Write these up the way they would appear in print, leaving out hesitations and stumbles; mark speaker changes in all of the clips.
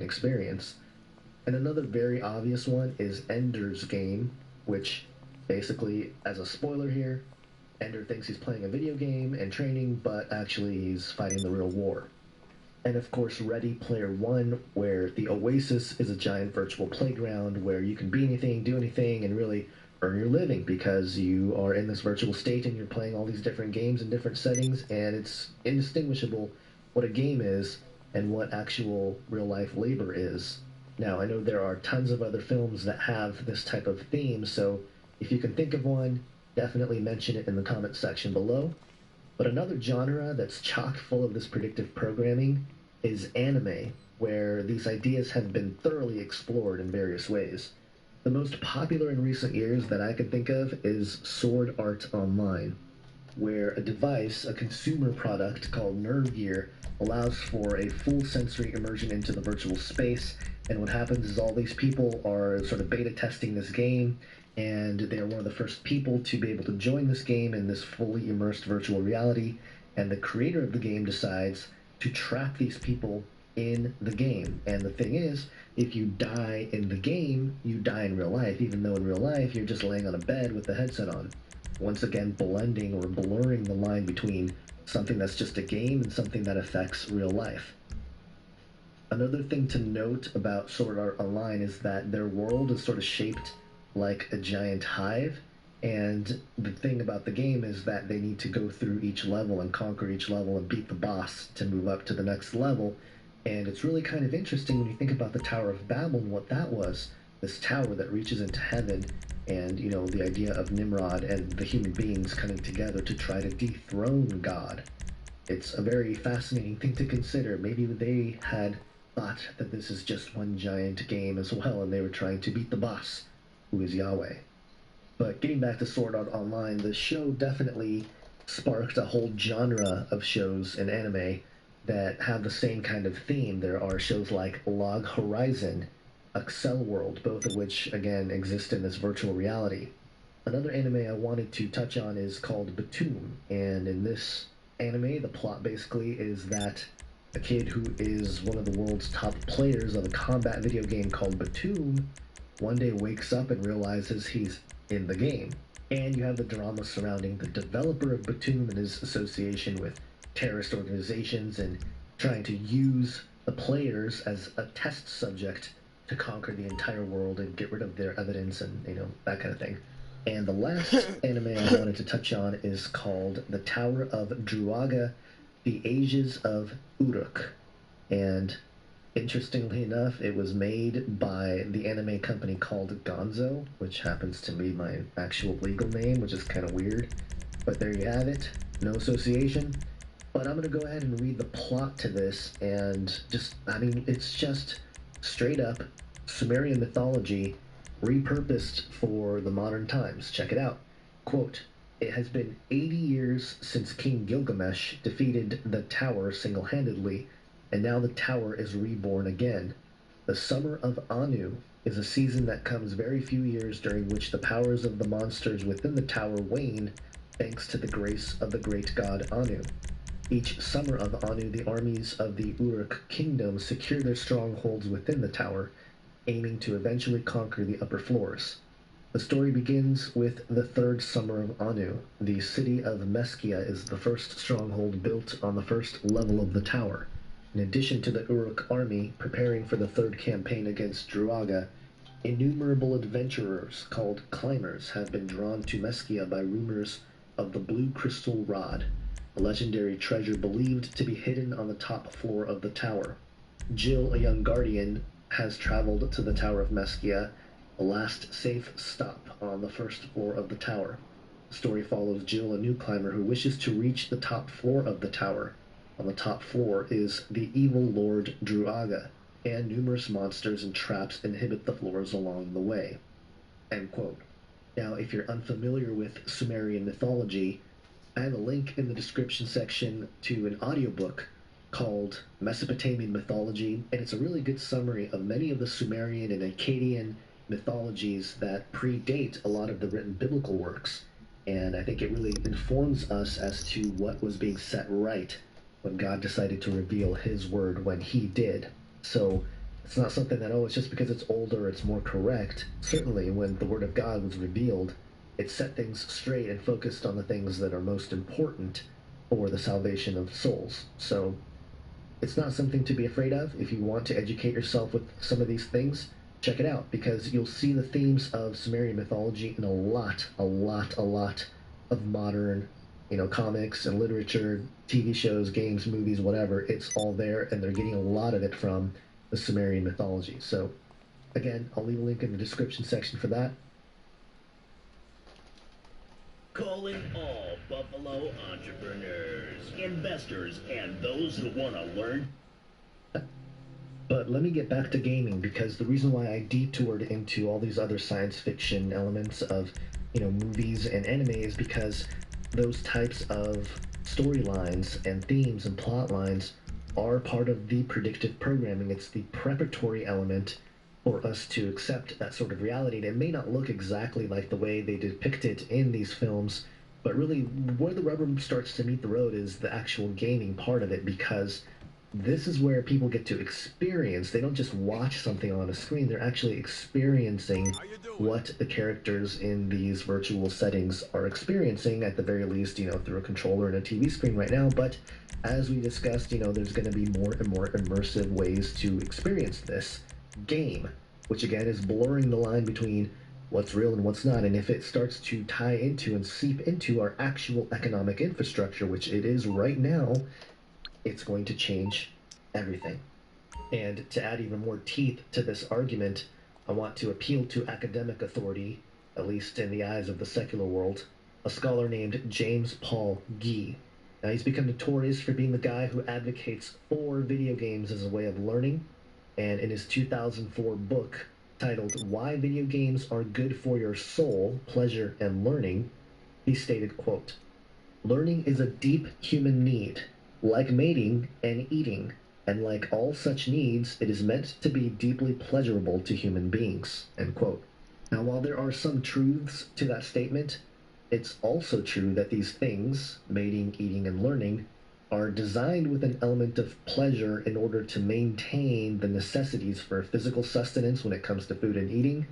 Speaker 1: experience. And another very obvious one is Ender's Game, which basically, as a spoiler here, Ender thinks he's playing a video game and training, but actually he's fighting the real war. And of course, Ready Player One, where the Oasis is a giant virtual playground where you can be anything, do anything, and really earn your living because you are in this virtual state and you're playing all these different games in different settings, and it's indistinguishable what a game is and what actual real life labor is. Now, I know there are tons of other films that have this type of theme, so if you can think of one, definitely mention it in the comment section below. But another genre that's chock full of this predictive programming is anime, where these ideas have been thoroughly explored in various ways. The most popular in recent years that I can think of is Sword Art Online, where a device, a consumer product called Nerve Gear, allows for a full sensory immersion into the virtual space. And what happens is all these people are sort of beta testing this game, and they are one of the first people to be able to join this game in this fully immersed virtual reality. And the creator of the game decides to trap these people in the game. And the thing is, if you die in the game, you die in real life, even though in real life you're just laying on a bed with the headset on. Once again, blending or blurring the line between something that's just a game and something that affects real life. Another thing to note about Sword Art Online is that their world is sort of shaped like a giant hive, and the thing about the game is that they need to go through each level and conquer each level and beat the boss to move up to the next level. And it's really kind of interesting when you think about the Tower of Babel and what that was, this tower that reaches into heaven, and you know, the idea of Nimrod and the human beings coming together to try to dethrone God. It's a very fascinating thing to consider. Maybe they had thought that this is just one giant game as well, and they were trying to beat the boss, who is Yahweh. But getting back to Sword Art Online, the show definitely sparked a whole genre of shows in anime that have the same kind of theme. There are shows like Log Horizon, Accel World, both of which, again, exist in this virtual reality. Another anime I wanted to touch on is called Batum, and in this anime, the plot basically is that a kid who is one of the world's top players of a combat video game called Batum one day wakes up and realizes he's in the game. And you have the drama surrounding the developer of Batum and his association with terrorist organizations and trying to use the players as a test subject to conquer the entire world and get rid of their evidence and, you know, that kind of thing. And the last anime I wanted to touch on is called The Tower of Druaga, The Ages of Uruk. And interestingly enough, it was made by the anime company called Gonzo, which happens to be my actual legal name, which is kind of weird. But there you have it, no association. But I'm going to go ahead and read the plot to this, and just, I mean, it's just straight up Sumerian mythology repurposed for the modern times. Check it out. Quote, "It has been 80 years since King Gilgamesh defeated the tower single-handedly, and now the tower is reborn again. The Summer of Anu is a season that comes very few years during which the powers of the monsters within the tower wane thanks to the grace of the great god Anu. Each summer of Anu, the armies of the Uruk kingdom secure their strongholds within the tower, aiming to eventually conquer the upper floors. The story begins with the third summer of Anu. The city of Meskia is the first stronghold built on the first level of the tower. In addition to the Uruk army preparing for the third campaign against Druaga, innumerable adventurers called climbers have been drawn to Meskia by rumors of the Blue Crystal Rod, a legendary treasure believed to be hidden on the top floor of the tower. Jill, a young guardian, has traveled to the Tower of Meskia, the last safe stop on the first floor of the tower. The story follows Jill, a new climber who wishes to reach the top floor of the tower. On the top floor is the evil Lord Druaga, and numerous monsters and traps inhibit the floors along the way." End quote. Now, if you're unfamiliar with Sumerian mythology, I have a link in the description section to an audiobook called Mesopotamian Mythology, and it's a really good summary of many of the Sumerian and Akkadian mythologies that predate a lot of the written biblical works. And I think it really informs us as to what was being set right when God decided to reveal his word when he did. So It's not something that, oh, it's just because it's older, it's more correct. Certainly, when the Word of God was revealed, it set things straight and focused on the things that are most important for the salvation of souls. So it's not something to be afraid of. If you want to educate yourself with some of these things, check it out, because you'll see the themes of Sumerian mythology in a lot of modern, comics and literature, TV shows, games, movies, whatever. It's all there, and they're getting a lot of it from the Sumerian mythology. So, again, I'll leave a link in the description section for that.
Speaker 2: Calling all Buffalo entrepreneurs, investors, and those who want to learn.
Speaker 1: But let me get back to gaming, because the reason why I detoured into all these other science fiction elements of, movies and anime is because those types of storylines and themes and plot lines are part of the predictive programming. It's the preparatory element for us to accept that sort of reality. And it may not look exactly like the way they depict it in these films, but really where the rubber starts to meet the road is the actual gaming part of it, because this is where people get to experience. They don't just watch something on a screen, they're actually experiencing what the characters in these virtual settings are experiencing, at the very least, through a controller and a TV screen right now. But as we discussed, there's going to be more and more immersive ways to experience this game, which again is blurring the line between what's real and what's not. And if it starts to tie into and seep into our actual economic infrastructure, which it is right now, it's going to change everything. And to add even more teeth to this argument, I want to appeal to academic authority, at least in the eyes of the secular world, a scholar named James Paul Gee. Now, he's become notorious for being the guy who advocates for video games as a way of learning, and in his 2004 book titled Why Video Games Are Good for Your Soul, Pleasure, and Learning, he stated, quote, "Learning is a deep human need. Like mating and eating, and like all such needs, it is meant to be deeply pleasurable to human beings." End quote. Now, while there are some truths to that statement, it's also true that these things, mating, eating, and learning, are designed with an element of pleasure in order to maintain the necessities for physical sustenance when it comes to food and eating,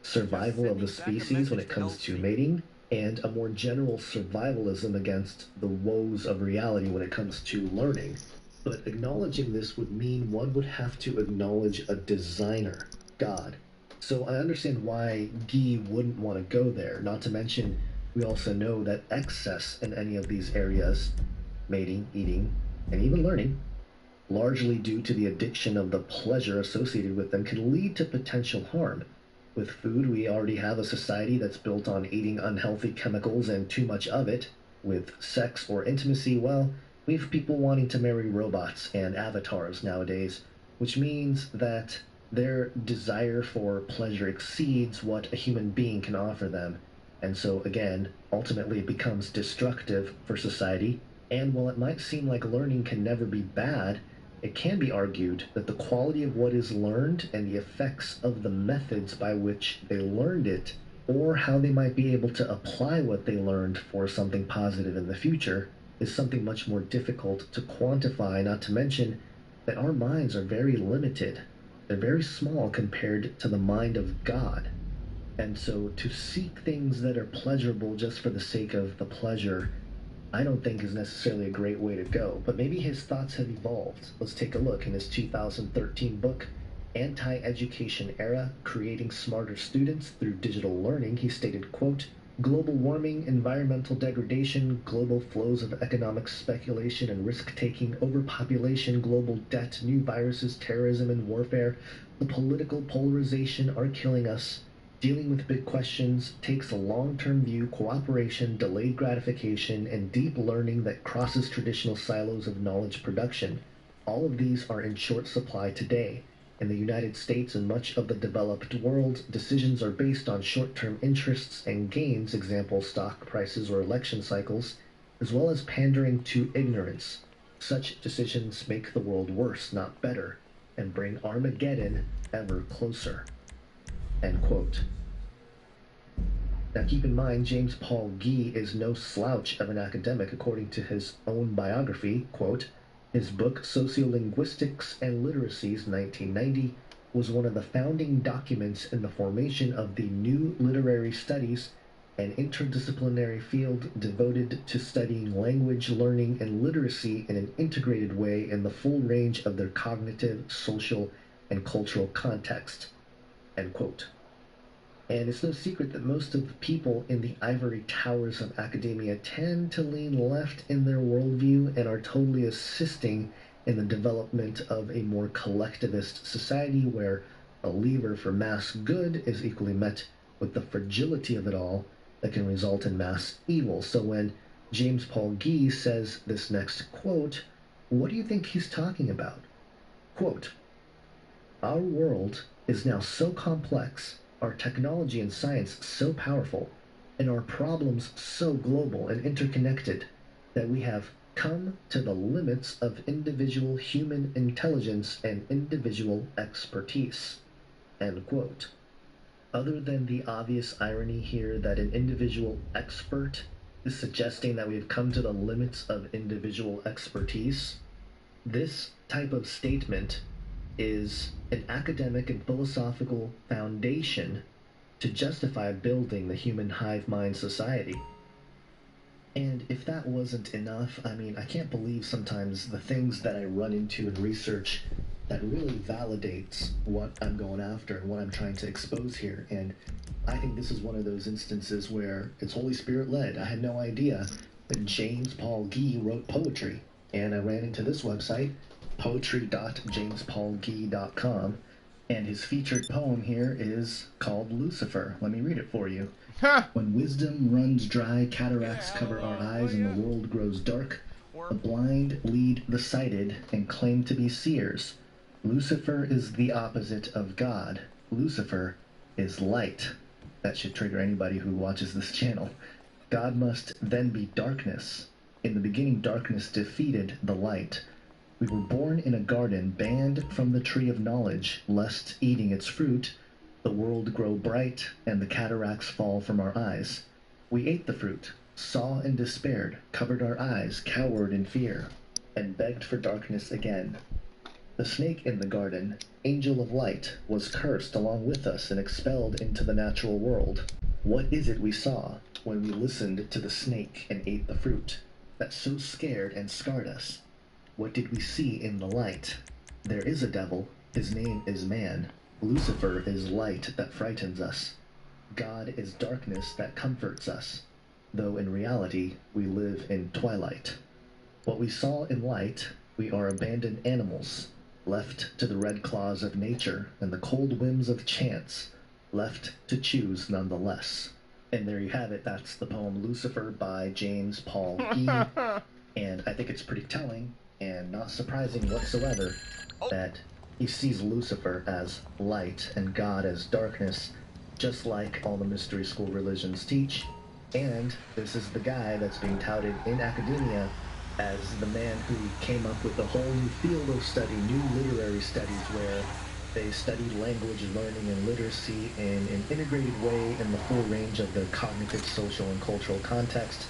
Speaker 1: survival of the species when it comes to mating, and a more general survivalism against the woes of reality when it comes to learning. But acknowledging this would mean one would have to acknowledge a designer, God. So I understand why Gee wouldn't want to go there, not to mention we also know that excess in any of these areas, mating, eating, and even learning, largely due to the addiction of the pleasure associated with them, can lead to potential harm. With food, we already have a society that's built on eating unhealthy chemicals and too much of it. With sex or intimacy, well, we have people wanting to marry robots and avatars nowadays, which means that their desire for pleasure exceeds what a human being can offer them. And so, again, ultimately it becomes destructive for society. And while it might seem like learning can never be bad, it can be argued that the quality of what is learned and the effects of the methods by which they learned it, or how they might be able to apply what they learned for something positive in the future, is something much more difficult to quantify, not to mention that our minds are very limited. They're very small compared to the mind of God. And so to seek things that are pleasurable just for the sake of the pleasure, I don't think is necessarily a great way to go. But maybe his thoughts have evolved. Let's take a look. In his 2013 book, Anti-Education Era, Creating Smarter Students Through Digital Learning, he stated, quote, "Global warming, environmental degradation, global flows of economic speculation and risk-taking, overpopulation, global debt, new viruses, terrorism and warfare, the political polarization are killing us. Dealing with big questions takes a long-term view, cooperation, delayed gratification, and deep learning that crosses traditional silos of knowledge production. All of these are in short supply today. In the United States and much of the developed world, decisions are based on short-term interests and gains, example stock prices or election cycles, as well as pandering to ignorance. Such decisions make the world worse, not better, and bring Armageddon ever closer." End quote. Now keep in mind, James Paul Gee is no slouch of an academic. According to his own biography, quote, his book Sociolinguistics and Literacies, 1990, was one of the founding documents in the formation of the new literary studies, an interdisciplinary field devoted to studying language learning and literacy in an integrated way in the full range of their cognitive, social, and cultural context. End quote. And it's no secret that most of the people in the ivory towers of academia tend to lean left in their worldview and are totally assisting in the development of a more collectivist society where a lever for mass good is equally met with the fragility of it all that can result in mass evil. So when James Paul Gee says this next quote, what do you think he's talking about? Quote, "Our world is now so complex, our technology and science so powerful, and our problems so global and interconnected that we have come to the limits of individual human intelligence and individual expertise." End quote. Other than the obvious irony here that an individual expert is suggesting that we've come to the limits of individual expertise, this type of statement is an academic and philosophical foundation to justify building the human hive mind society. And if that wasn't enough, I mean, I can't believe sometimes the things that I run into in research that really validates what I'm going after and what I'm trying to expose here. And I think this is one of those instances where it's Holy Spirit led. I had no idea that James Paul Gee wrote poetry. And I ran into this website, poetry.jamespaulgee.com, and his featured poem here is called Lucifer. Let me read it for you. When wisdom runs dry, cataracts cover our eyes, and the world grows dark, the blind lead the sighted and claim to be seers. Lucifer is the opposite of God. Lucifer is light. That should trigger anybody who watches this channel. God must then be darkness. In the beginning, darkness defeated the light. We were born in a garden, banned from the tree of knowledge, lest eating its fruit, the world grow bright and the cataracts fall from our eyes. We ate the fruit, saw and despaired, covered our eyes, cowered in fear, and begged for darkness again. The snake in the garden, angel of light, was cursed along with us and expelled into the natural world. What is it we saw when we listened to the snake and ate the fruit that so scared and scarred us? What did we see in the light? There is a devil, his name is man. Lucifer is light that frightens us. God is darkness that comforts us, though in reality we live in twilight. What we saw in light, we are abandoned animals, left to the red claws of nature and the cold whims of chance, left to choose nonetheless. And there you have it, that's the poem Lucifer by James Paul Gee, and I think it's pretty telling and not surprising whatsoever that he sees Lucifer as light and God as darkness, just like all the mystery school religions teach. And this is the guy that's being touted in academia as the man who came up with a whole new field of study, new literary studies, where they study language learning and literacy in an integrated way in the full range of their cognitive, social, and cultural context.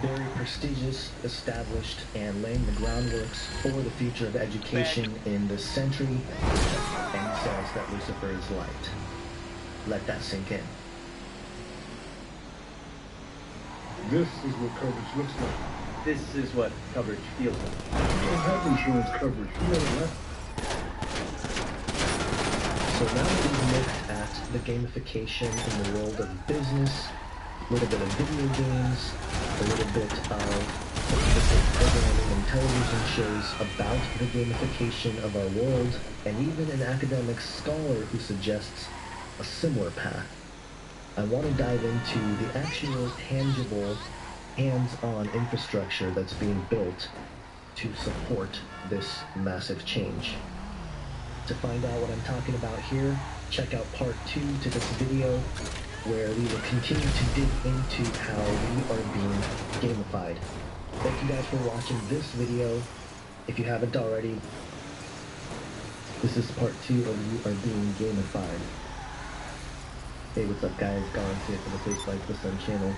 Speaker 1: Very prestigious, established, and laying the groundworks for the future of education in this century, and says that Lucifer is light. Let that sink in.
Speaker 3: This is what coverage looks like.
Speaker 4: This is what coverage feels like.
Speaker 3: You don't have insurance coverage. You know that.
Speaker 1: So now that we've looked at the gamification in the world of business, a little bit of video games, a little bit of specific programming and television shows about the gamification of our world, and even an academic scholar who suggests a similar path, I want to dive into the actual tangible, hands-on infrastructure that's being built to support this massive change. To find out what I'm talking about here, check out part 2 to this video, where we will continue to dig into how we are being gamified. Thank you guys for watching this video. If you haven't already, this is part 2 of You Are Being Gamified. Hey, what's up guys, Gone here for the Face Like the Sun channel.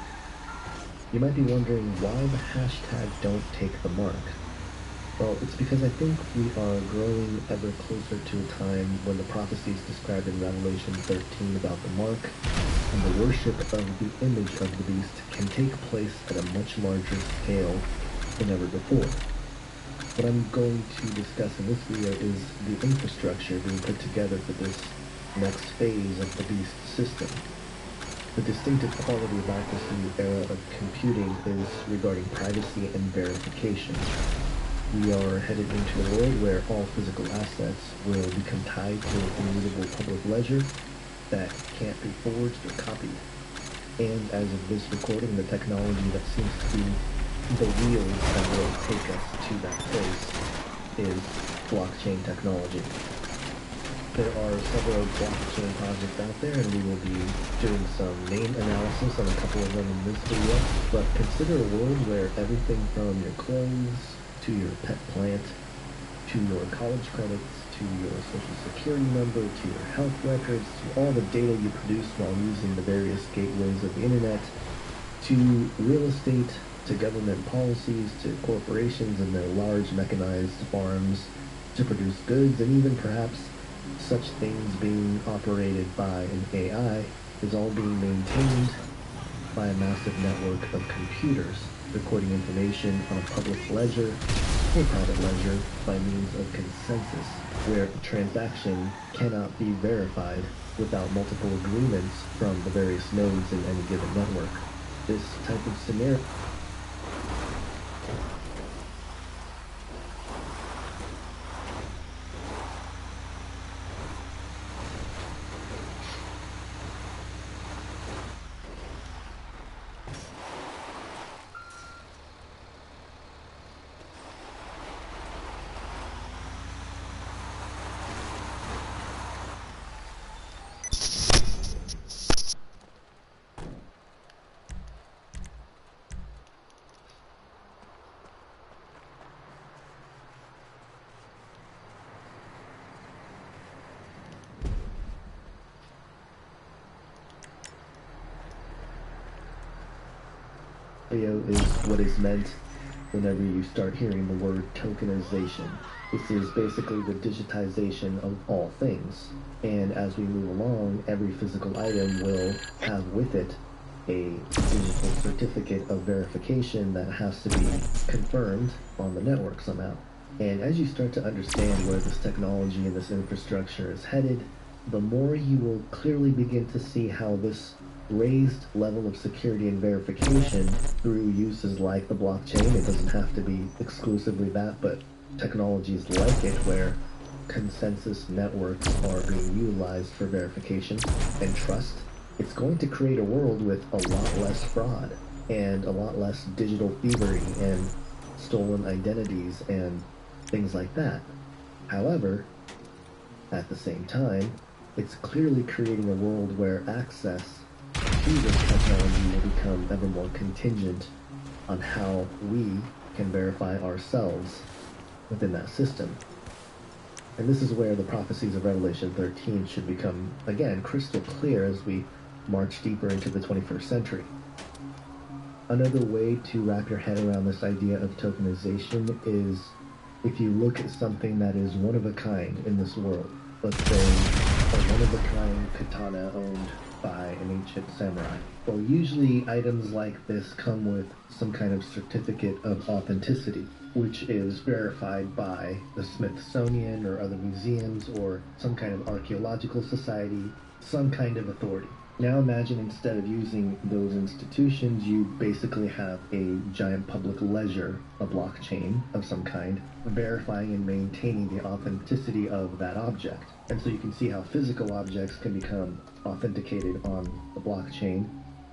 Speaker 1: You might be wondering why the hashtag don't take the mark. Well, it's because I think we are growing ever closer to a time when the prophecies described in Revelation 13 about the mark and the worship of the image of the beast can take place at a much larger scale than ever before. What I'm going to discuss in this video is the infrastructure being put together for this next phase of the beast system. The distinctive quality about this new era of computing is regarding privacy and verification. We are headed into a world where all physical assets will become tied to an immutable public ledger that can't be forged or copied. And as of this recording, the technology that seems to be the wheels that will take us to that place is blockchain technology. There are several blockchain projects out there, and we will be doing some name analysis on a couple of them in this video. But consider a world where everything from your clothes to your pet plant, to your college credits, to your social security number, to your health records, to all the data you produce while using the various gateways of the internet, to real estate, to government policies, to corporations and their large mechanized farms to produce goods, and even perhaps such things being operated by an AI is all being maintained by a massive network of computers, recording information on a public ledger or private ledger by means of consensus, where a transaction cannot be verified without multiple agreements from the various nodes in any given network. This type of scenario is what is meant whenever you start hearing the word tokenization. This is basically the digitization of all things. And as we move along, every physical item will have with it a physical certificate of verification that has to be confirmed on the network somehow. And as you start to understand where this technology and this infrastructure is headed, the more you will clearly begin to see how this raised level of security and verification through uses like the blockchain, it doesn't have to be exclusively that, but technologies like it where consensus networks are being utilized for verification and trust, it's going to create a world with a lot less fraud and a lot less digital thievery and stolen identities and things like that. However, at the same time, it's clearly creating a world where access to this technology will become ever more contingent on how we can verify ourselves within that system. And this is where the prophecies of Revelation 13 should become, again, crystal clear as we march deeper into the 21st century. Another way to wrap your head around this idea of tokenization is if you look at something that is one of a kind in this world. Let's say a one-of-a-kind katana owned by an ancient samurai. Well, usually items like this come with some kind of certificate of authenticity, which is verified by the Smithsonian or other museums or some kind of archaeological society, some kind of authority. Now imagine instead of using those institutions, you basically have a giant public ledger, a blockchain of some kind, verifying and maintaining the authenticity of that object. And so you can see how physical objects can become authenticated on the blockchain,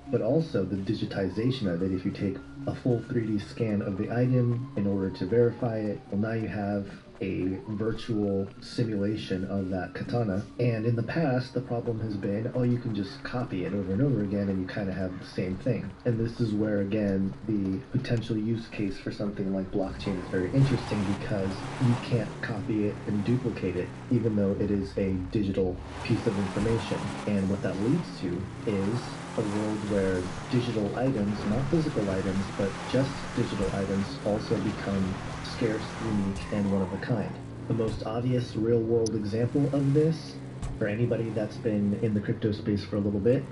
Speaker 1: but also the digitization of it. If you take a full 3D scan of the item in order to verify it, well, now you have a virtual simulation of that katana. And in the past, the problem has been, oh, you can just copy it over and over again and you kind of have the same thing. And this is where, again, the potential use case for something like blockchain is very interesting because you can't copy it and duplicate it, even though it is a digital piece of information. And what that leads to is a world where digital items, not physical items, but just digital items also become scarce, unique, and one of a kind. The most obvious real-world example of this, for anybody that's been in the crypto space for a little bit,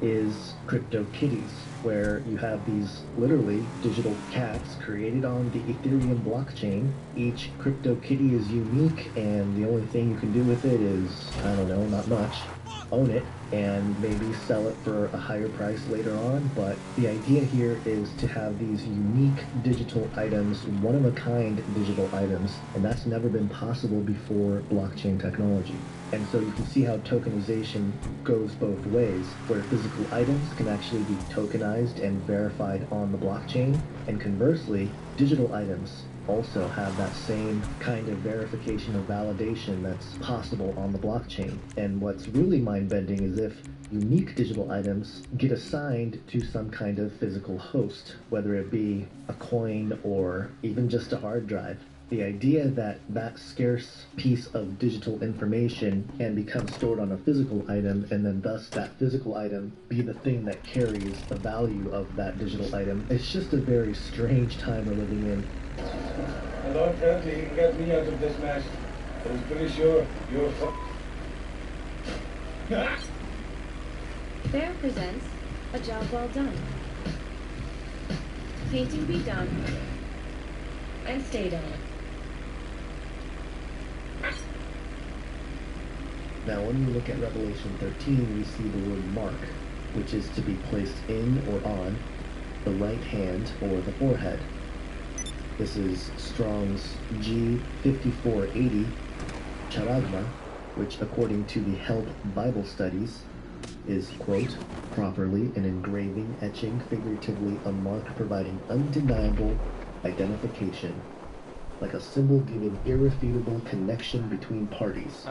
Speaker 1: is crypto kitties, where you have these literally digital cats created on the Ethereum blockchain. Each crypto kitty is unique, and the only thing you can do with it is, I don't know, not much. Own it and maybe sell it for a higher price later on, but the idea here is to have these unique digital items, one-of-a-kind digital items, and that's never been possible before blockchain technology. And so you can see how tokenization goes both ways, where physical items can actually be tokenized and verified on the blockchain, and conversely, digital items also have that same kind of verification or validation that's possible on the blockchain. And what's really mind-bending is if unique digital items get assigned to some kind of physical host, whether it be a coin or even just a hard drive. The idea that that scarce piece of digital information can become stored on a physical item, and then thus that physical item be the thing that carries the value of that digital item, it's just a very strange time we're living in.
Speaker 3: Lord help you, he can get me out of this mess. I was pretty sure you're fucked.
Speaker 5: Bear presents A Job Well Done. Painting be done and stayed on.
Speaker 1: Now when we look at Revelation 13, we see the word mark, which is to be placed in or on the right hand or the forehead. This is Strong's G5480 charagma, which according to the Help Bible Studies is, quote, properly an engraving, etching, figuratively a mark providing undeniable identification, like a symbol giving irrefutable connection between parties,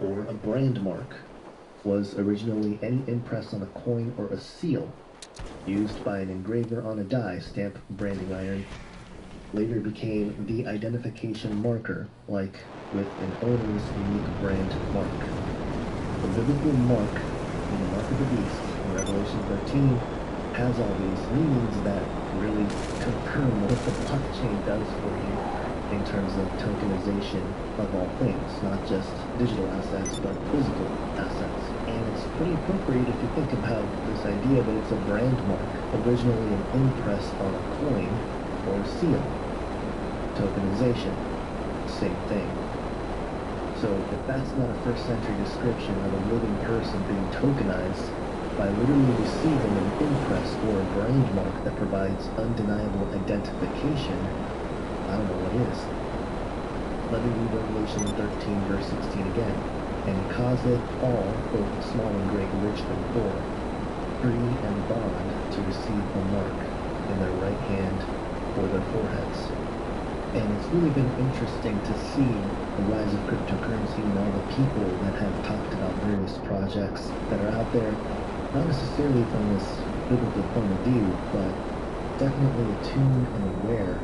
Speaker 1: or a brand mark, was originally any impress on a coin or a seal, used by an engraver on a die, stamp, branding iron, later became the identification marker, like with an owner's unique brand mark. The biblical mark, the mark of the beast, in Revelation 13, has all these meanings that really confirm what the blockchain does for you in terms of tokenization of all things, not just digital assets, but physical assets. And it's pretty appropriate if you think about this idea that it's a brand mark, originally an impress on a coin or a seal. Tokenization, same thing. So if that's not a first century description of a living person being tokenized by literally receiving an impress or a brand mark that provides undeniable identification, I don't know what is. Let me read Revelation 13 verse 16 again. And causeth all, both small and great, rich and poor, free and bond, to receive a mark in their right hand or their foreheads. And it's really been interesting to see the rise of cryptocurrency and all the people that have talked about various projects that are out there, not necessarily from this biblical point of view, but definitely attuned and aware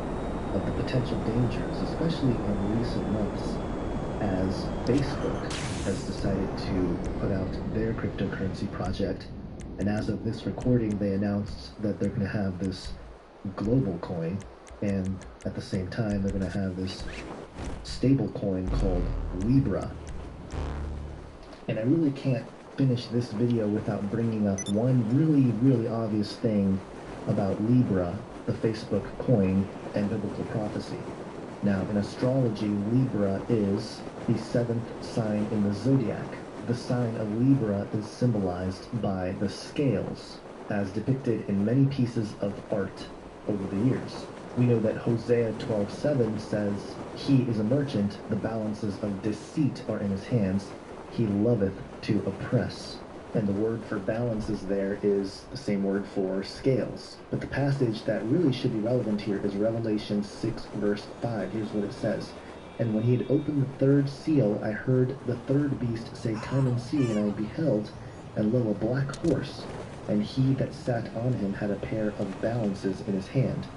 Speaker 1: of the potential dangers, especially in recent months, as Facebook has decided to put out their cryptocurrency project. And as of this recording, they announced that they're going to have this global coin, and at the same time they're going to have this stable coin called Libra. And I really can't finish this video without bringing up one really obvious thing about Libra, the Facebook coin, and biblical prophecy. Now, in astrology, Libra is the 7th sign in the zodiac. The sign of Libra is symbolized by the scales, as depicted in many pieces of art over the years. We know that Hosea 12:7 says, "He is a merchant, the balances of deceit are in his hands, he loveth to oppress." And the word for balances there is the same word for scales. But the passage that really should be relevant here is Revelation 6 verse 5. Here's what it says. "And when he had opened the third seal, I heard the third beast say, Come and see, and I beheld, and lo, a black horse, and he that sat on him had a pair of balances in his hand."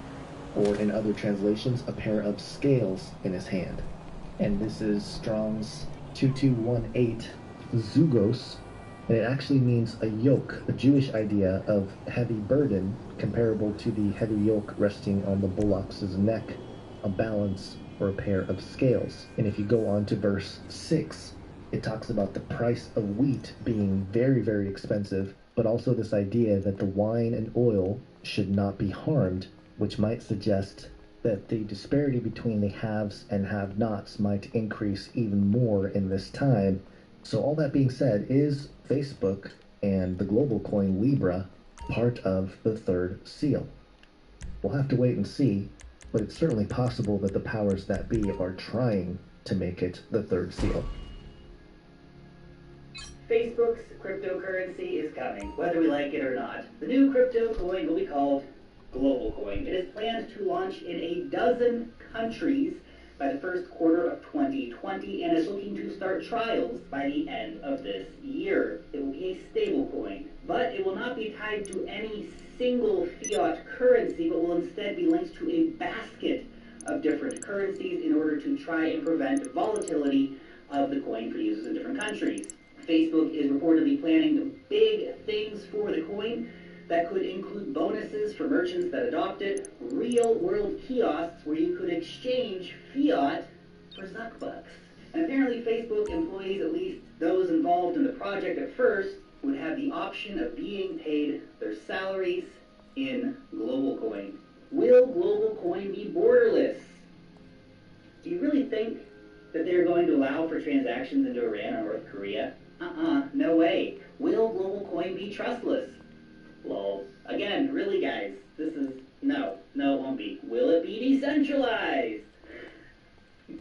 Speaker 1: Or in other translations, a pair of scales in his hand. And this is Strong's 2218 zugos, and it actually means a yoke, a Jewish idea of heavy burden, comparable to the heavy yoke resting on the bullock's neck, a balance or a pair of scales. And if you go on to verse 6, it talks about the price of wheat being very, very expensive, but also this idea that the wine and oil should not be harmed, which might suggest that the disparity between the haves and have-nots might increase even more in this time. So all that being said, is Facebook and the global coin Libra part of the third seal? We'll have to wait and see, but it's certainly possible that the powers that be are trying to make it the third seal.
Speaker 6: Facebook's cryptocurrency is coming, whether we like it or not. The new crypto coin will be called Global Coin. It is planned to launch in a dozen countries by the first quarter of 2020 and is looking to start trials by the end of this year. It will be a stable coin, but it will not be tied to any single fiat currency, but will instead be linked to a basket of different currencies in order to try and prevent volatility of the coin for users in different countries. Facebook is reportedly planning big things for the coin that could include bonuses for merchants that adopt it, real-world kiosks where you could exchange fiat for Zuckbucks. And apparently Facebook employees, at least those involved in the project at first, would have the option of being paid their salaries in Global Coin. Will Global Coin be borderless? Do you really think that they're going to allow for transactions into Iran or North Korea? No way. Will Global Coin be trustless? Lol. Again, really guys, this is, no, it won't be. Will it be decentralized?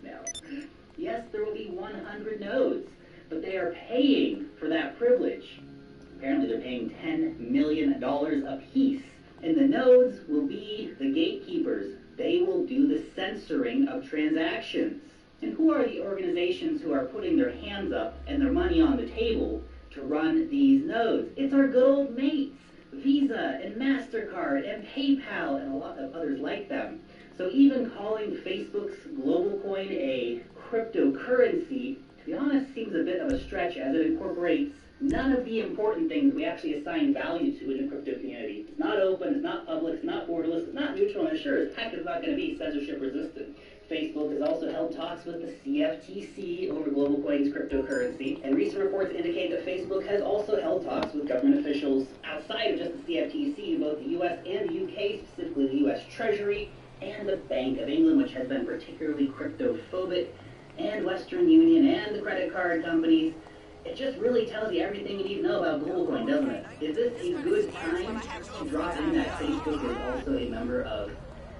Speaker 6: No. Yes, there will be 100 nodes, but they are paying for that privilege. Apparently they're paying $10 million a piece, and the nodes will be the gatekeepers. They will do the censoring of transactions. And who are the organizations who are putting their hands up and their money on the table to run these nodes? It's our good old mates, Visa and MasterCard and PayPal and a lot of others like them. So even calling Facebook's Global Coin a cryptocurrency, to be honest, seems a bit of a stretch as it incorporates none of the important things we actually assign value to in the crypto community. It's not open, it's not public, it's not borderless, it's not neutral, and sure as heck it's not going to be censorship resistant. Facebook has also held talks with the CFTC over Global Coin's cryptocurrency, and recent reports indicate that Facebook has also held talks with government officials outside of just the CFTC in both the US and the UK, specifically the US Treasury and the Bank of England, which has been particularly cryptophobic, and Western Union and the credit card companies. It just really tells you everything you need to know about Global Coin, doesn't it? Is this a good time to drop in that Facebook is also a member of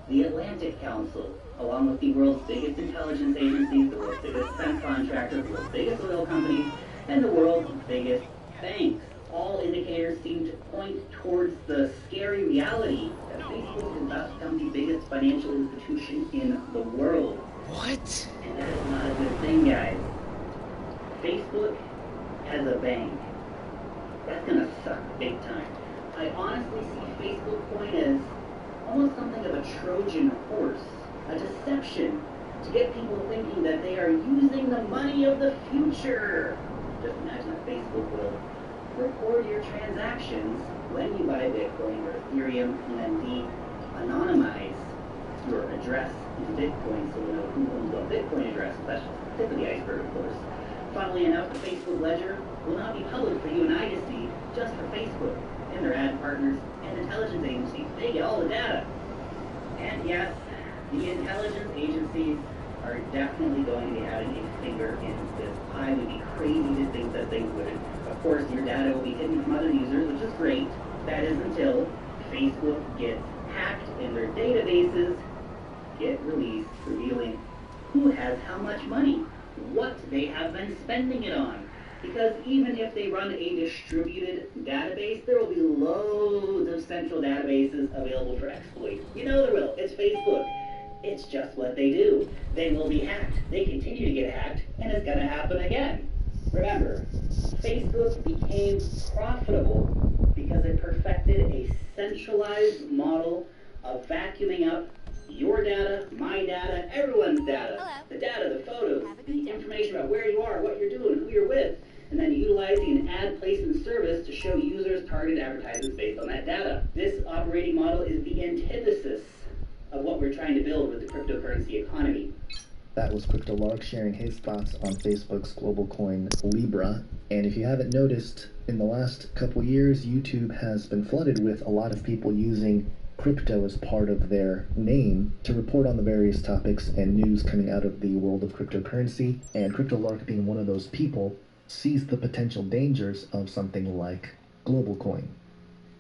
Speaker 6: the Atlantic Council, along with the world's biggest intelligence agencies, the world's biggest defense contractors, the world's biggest oil companies, and the world's biggest banks? All indicators seem to point towards the scary reality that Facebook is about to become the biggest financial institution in the world.
Speaker 7: What?
Speaker 6: And that is not a good thing, guys. Facebook as a bank, that's gonna suck big time. I honestly see Facebook Coin as almost something of a Trojan horse, a deception to get people thinking that they are using the money of the future. Just imagine that Facebook will record your transactions when you buy Bitcoin or Ethereum and then de-anonymize your address into Bitcoin so we know who owns what Bitcoin address. That's just the tip of the iceberg, of course. Funnily enough, the Facebook ledger will not be public for you and I to see, just for Facebook and their ad partners and intelligence agencies. They get all the data. And yes, the intelligence agencies are definitely going to be having a finger in this pie. It would be crazy to think that they wouldn't. Of course, your data will be hidden from other users, which is great. That is until Facebook gets hacked and their databases get released, revealing who has how much money, what they have been spending it on. Because even if they run a distributed database, there will be loads of central databases available for exploit. You know there will. It's Facebook. It's just what they do. They will be hacked. They continue to get hacked, and it's going to happen again. Remember, Facebook became profitable because it perfected a centralized model of vacuuming up your data, my data, everyone's data.
Speaker 5: Hello.
Speaker 6: The data, the photos, the information about where you are, what you're doing, who you're with, and then utilizing an ad placement service to show users targeted advertisements based on that data. This operating model is the antithesis of what we're trying to build with the cryptocurrency economy.
Speaker 1: That was CryptoLark sharing his thoughts on Facebook's global coin Libra. And if you haven't noticed, in the last couple years, YouTube has been flooded with a lot of people using crypto as part of their name to report on the various topics and news coming out of the world of cryptocurrency. And CryptoLark, being one of those people, sees the potential dangers of something like global coin.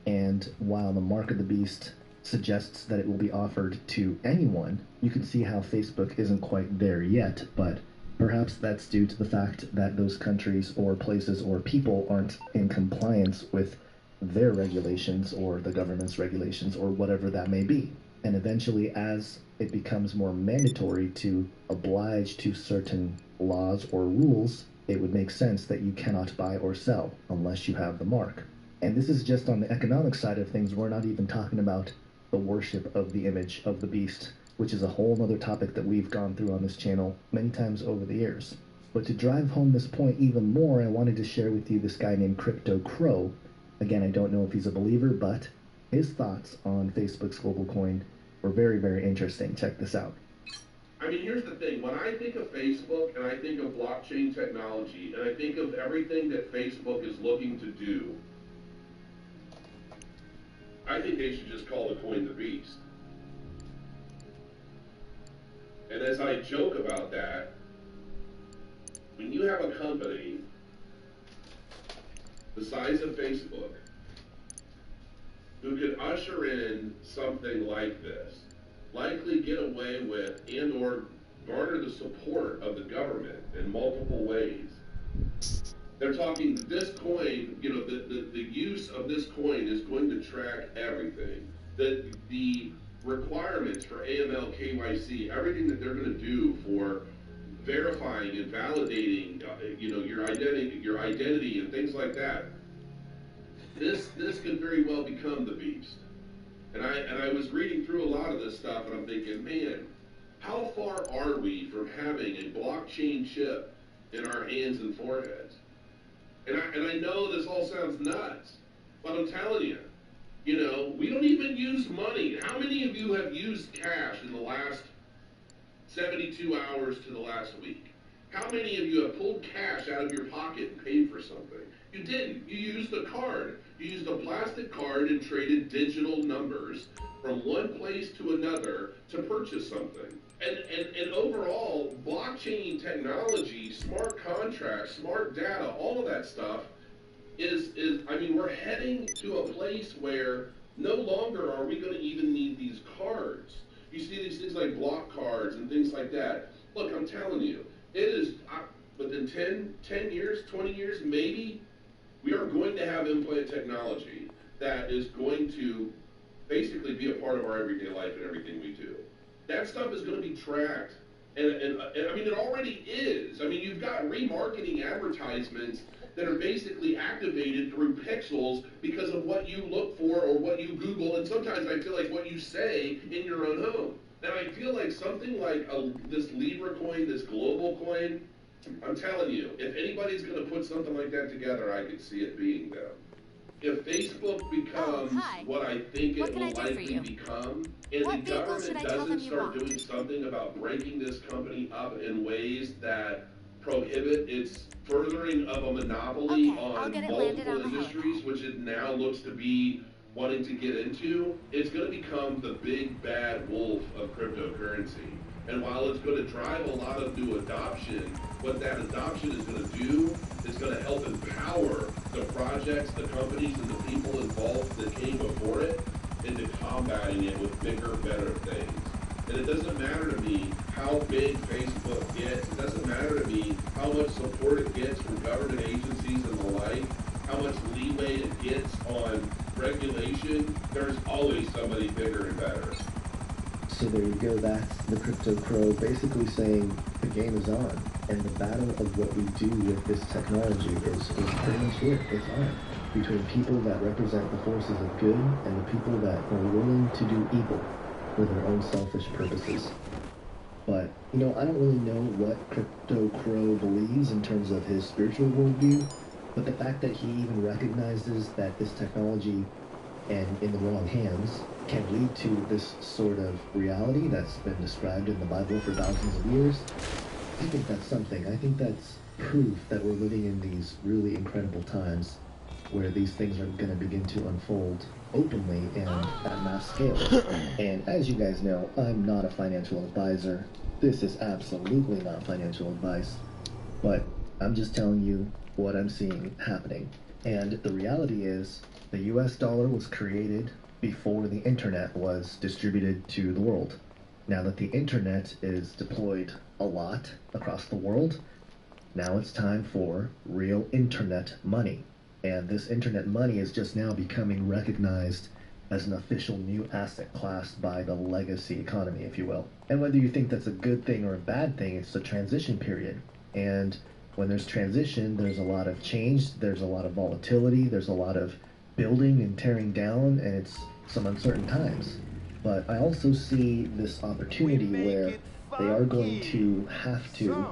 Speaker 1: And while the mark of the beast suggests that it will be offered to anyone, you can see how Facebook isn't quite there yet, but perhaps that's due to the fact that those countries or places or people aren't in compliance with their regulations or the government's regulations or whatever that may be. And eventually, as it becomes more mandatory to oblige to certain laws or rules, it would make sense that you cannot buy or sell unless you have the mark. And this is just on the economic side of things. We're not even talking about the worship of the image of the beast, which is a whole other topic that we've gone through on this channel many times over the years. But to drive home this point even more, I wanted to share with you this guy named Crypto Crow. Again, I don't know if he's a believer, but his thoughts on Facebook's global coin were very, very interesting. Check this out.
Speaker 7: I mean, here's the thing. When I think of Facebook and I think of blockchain technology and I think of everything that Facebook is looking to do, I think they should just call the coin the beast. And as I joke about that, when you have a company the size of Facebook who could usher in something like this, likely get away with and or garner the support of the government in multiple ways. They're talking this coin, you know, the use of this coin is going to track everything. The requirements for AML, KYC, everything that they're going to do for verifying and validating, you know, your identity and things like that. This could very well become the beast. And I was reading through a lot of this stuff and I'm thinking, man, how far are we from having a blockchain chip in our hands and foreheads? And I know this all sounds nuts, but I'm telling you, you know, we don't even use money. How many of you have used cash in the last 72 hours to the last week? How many of you have pulled cash out of your pocket and paid for something? You didn't. You used a card. You used a plastic card and traded digital numbers from one place to another to purchase something. And overall, blockchain technology, smart contracts, smart data, all of that stuff is I mean, we're heading to a place where no longer are we going to even need these cards. You see these things like block cards and things like that. Look, I'm telling you, it is within 10 years, 20 years, maybe, we are going to have implant technology that is going to basically be a part of our everyday life and everything we do. That stuff is going to be tracked. And I mean, it already is. I mean, you've got remarketing advertisements that are basically activated through pixels because of what you look for or what you Google, and sometimes I feel like what you say in your own home. And I feel like something like this Libra coin, this global coin, I'm telling you, if anybody's going to put something like that together, I could see it being them. If Facebook becomes what I think it will likely become, and the government doesn't start doing something about breaking this company up in ways that prohibit its furthering of a monopoly on multiple industries, which it now looks to be wanting to get into, it's going to become the big bad wolf of cryptocurrency. And while it's going to drive a lot of new adoption, what that adoption is going to do is going to help empower the projects, the companies, and the people involved that came before it into combating it with bigger, better things. And it doesn't matter to me how big Facebook gets. It doesn't matter to me how much support it gets from government agencies and the like, how much leeway it gets on regulation. There's always somebody bigger and better.
Speaker 1: So there you go, that's the Crypto Crow basically saying the game is on, and the battle of what we do with this technology is pretty much here. It's on. Between people that represent the forces of good and the people that are willing to do evil for their own selfish purposes. But, you know, I don't really know what Crypto Crow believes in terms of his spiritual worldview, but the fact that he even recognizes that this technology and in the wrong hands can lead to this sort of reality that's been described in the Bible for thousands of years. I think that's something. I think that's proof that we're living in these really incredible times where these things are going to begin to unfold openly and at mass scale. And as you guys know, I'm not a financial advisor. This is absolutely not financial advice, but I'm just telling you what I'm seeing happening. And the reality is, the US dollar was created before the internet was distributed to the world. Now that the internet is deployed a lot across the world, now it's time for real internet money. And this internet money is just now becoming recognized as an official new asset class by the legacy economy, if you will. And whether you think that's a good thing or a bad thing, it's a transition period. And when there's transition, there's a lot of change, there's a lot of volatility, there's a lot of building and tearing down, and it's some uncertain times. But I also see this opportunity where they are going to have to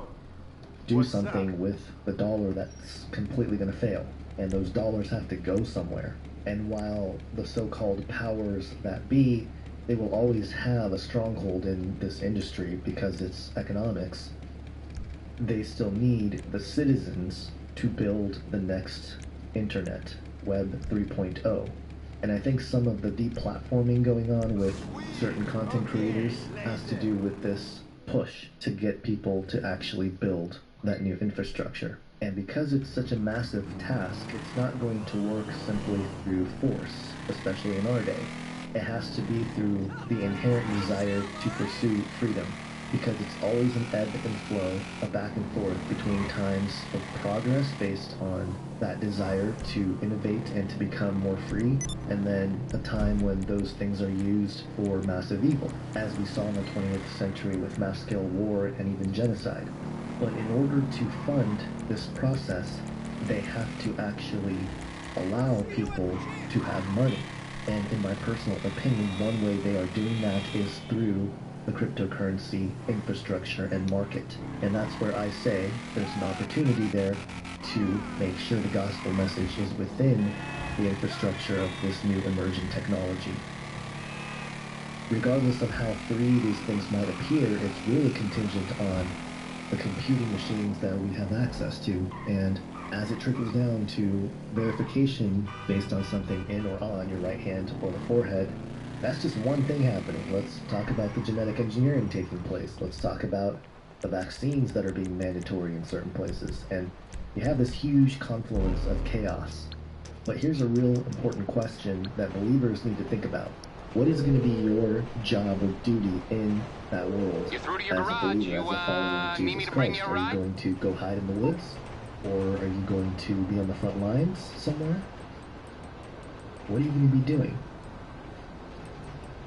Speaker 1: do something with the dollar that's completely going to fail. And those dollars have to go somewhere. And while the so-called powers that be, they will always have a stronghold in this industry because it's economics, they still need the citizens to build the next internet, Web 3.0. And I think some of the deplatforming going on with certain content creators has to do with this push to get people to actually build that new infrastructure. And because it's such a massive task, it's not going to work simply through force, especially in our day. It has to be through the inherent desire to pursue freedom, because it's always an ebb and flow, a back and forth between times of progress based on that desire to innovate and to become more free, and then a time when those things are used for massive evil, as we saw in the 20th century with mass-scale war and even genocide. But in order to fund this process, they have to actually allow people to have money. And in my personal opinion, one way they are doing that is through the cryptocurrency infrastructure and market. And that's where I say there's an opportunity there to make sure the gospel message is within the infrastructure of this new emerging technology. Regardless of how free these things might appear, it's really contingent on the computing machines that we have access to, and as it trickles down to verification based on something in or on your right hand or the forehead, that's just one thing happening. Let's talk about the genetic engineering taking place. Let's talk about the vaccines that are being mandatory in certain places, and you have this huge confluence of chaos. But here's a real important question that believers need to think about. What is going to be your job or duty in that world?
Speaker 8: You're through to your
Speaker 1: as
Speaker 8: garage.
Speaker 1: a believer, as a follower of
Speaker 8: Need me
Speaker 1: Jesus
Speaker 8: to bring
Speaker 1: Christ?
Speaker 8: you a
Speaker 1: Are you
Speaker 8: ride?
Speaker 1: going to go hide in the woods? Or are you going to be on the front lines somewhere? What are you going to be doing?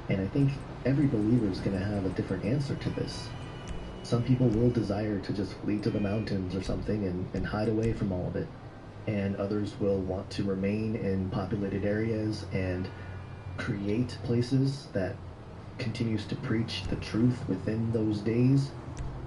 Speaker 1: And I think every believer is going to have a different answer to this. Some people will desire to just flee to the mountains or something and hide away from all of it. And others will want to remain in populated areas and create places that continues to preach the truth within those days,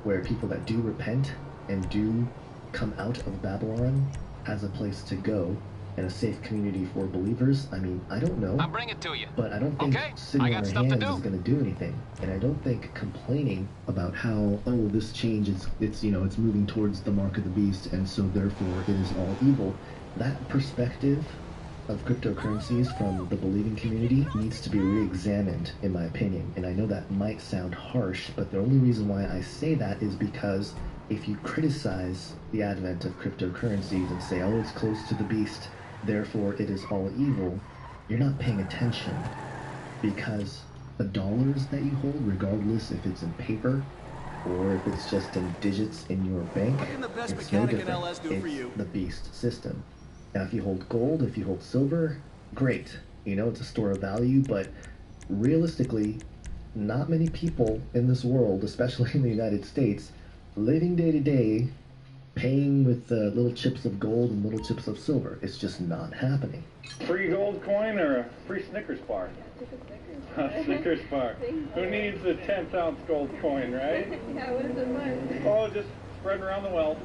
Speaker 1: where people that do repent and do come out of Babylon has a place to go and a safe community for believers. I mean, I don't know.
Speaker 8: I'll bring it to you.
Speaker 1: But I don't think
Speaker 8: Okay,
Speaker 1: sitting
Speaker 8: I
Speaker 1: on
Speaker 8: got
Speaker 1: our
Speaker 8: stuff to
Speaker 1: hands
Speaker 8: do.
Speaker 1: is going to do anything. And I don't think complaining about how, oh, this change is, it's moving towards the mark of the beast, and so therefore it is all evil. That perspective of cryptocurrencies from the believing community needs to be re-examined, in my opinion. And I know that might sound harsh, but the only reason why I say that is because if you criticize the advent of cryptocurrencies and say, oh, it's close to the beast, therefore it is all evil, you're not paying attention, because the dollars that you hold, regardless if it's in paper or if it's just in digits in your bank, it's no different. It's the beast system. Now, if you hold gold, if you hold silver, great. It's a store of value, but realistically, not many people in this world, especially in the United States, living day to day, paying with little chips of gold and little chips of silver. It's just not happening.
Speaker 9: Free gold coin or a free Snickers bar? A Snickers bar. Who needs a 10th ounce gold coin, right?
Speaker 5: Yeah, what is it worth?
Speaker 9: Oh, just spreading around the wealth.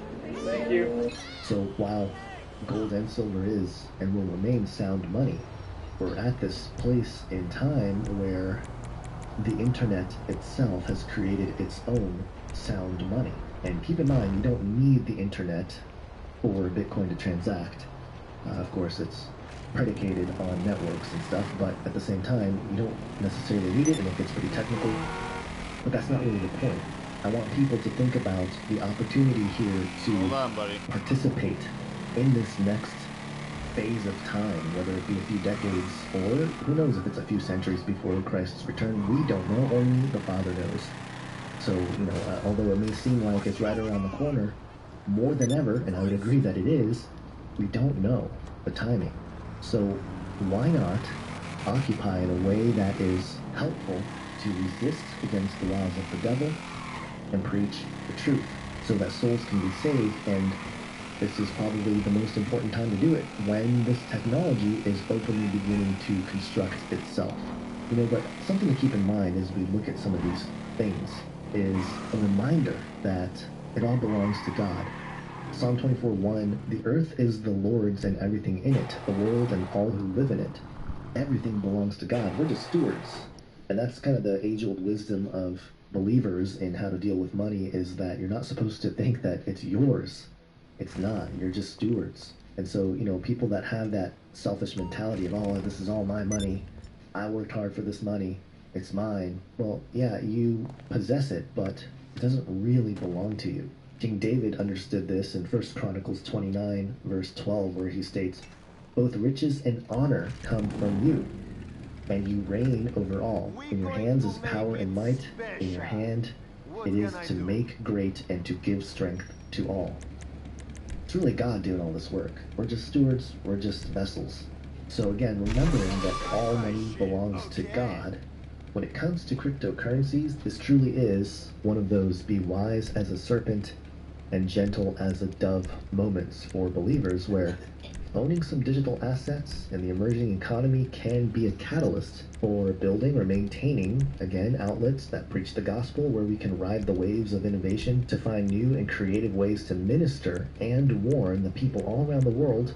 Speaker 9: Thank you.
Speaker 1: So while gold and silver is and will remain sound money, we're at this place in time where the internet itself has created its own sound money. And keep in mind, you don't need the internet for Bitcoin to transact. Of course, it's predicated on networks and stuff, but at the same time, you don't necessarily need it, and it gets pretty technical. But that's not really the point. I want people to think about the opportunity here to participate in this next phase of time, whether it be a few decades, or who knows if it's a few centuries before Christ's return. We don't know, only the Father knows. So, although it may seem like it's right around the corner, more than ever, and I would agree that it is, we don't know the timing. So why not occupy in a way that is helpful to resist against the laws of the devil and preach the truth so that souls can be saved? And this is probably the most important time to do it, when this technology is openly beginning to construct itself. But something to keep in mind as we look at some of these things is a reminder that it all belongs to God. Psalm 24:1, the earth is the Lord's and everything in it, the world and all who live in it. Everything belongs to God. We're just stewards. And that's kind of the age-old wisdom of believers in how to deal with money, is that you're not supposed to think that it's yours. It's not. You're just stewards. And so, people that have that selfish mentality of, oh, this is all my money, I worked hard for this money, it's mine. Well, yeah, you possess it, but it doesn't really belong to you. King David understood this in 1 Chronicles 29, verse 12, where he states, both riches and honor come from you, and you reign over all. In your hands is power and might. In your hand it is to make great and to give strength to all. It's really God doing all this work. We're just stewards. We're just vessels. So again, remembering that all money belongs to God, when it comes to cryptocurrencies, this truly is one of those be wise as a serpent and gentle as a dove moments for believers, where owning some digital assets in the emerging economy can be a catalyst for building or maintaining, again, outlets that preach the gospel, where we can ride the waves of innovation to find new and creative ways to minister and warn the people all around the world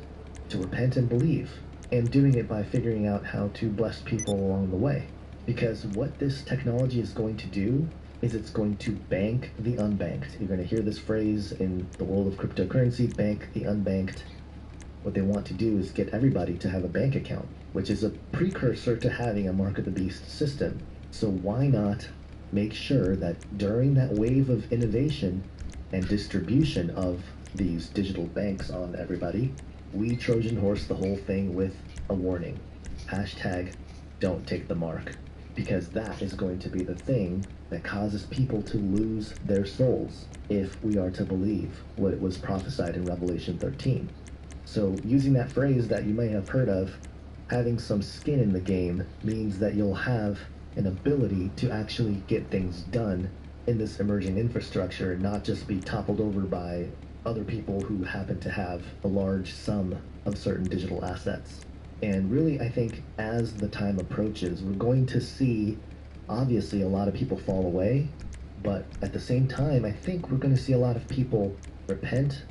Speaker 1: to repent and believe, and doing it by figuring out how to bless people along the way. Because what this technology is going to do is it's going to bank the unbanked. You're going to hear this phrase in the world of cryptocurrency, bank the unbanked. What they want to do is get everybody to have a bank account, which is a precursor to having a mark of the beast system. So why not make sure that during that wave of innovation and distribution of these digital banks on everybody, we Trojan horse the whole thing with a warning. Hashtag don't take the mark. Because that is going to be the thing that causes people to lose their souls, if we are to believe what was prophesied in Revelation 13. So using that phrase that you may have heard of, having some skin in the game, means that you'll have an ability to actually get things done in this emerging infrastructure and not just be toppled over by other people who happen to have a large sum of certain digital assets. And really, I think as the time approaches, we're going to see, obviously, a lot of people fall away, but at the same time, I think we're going to see a lot of people repent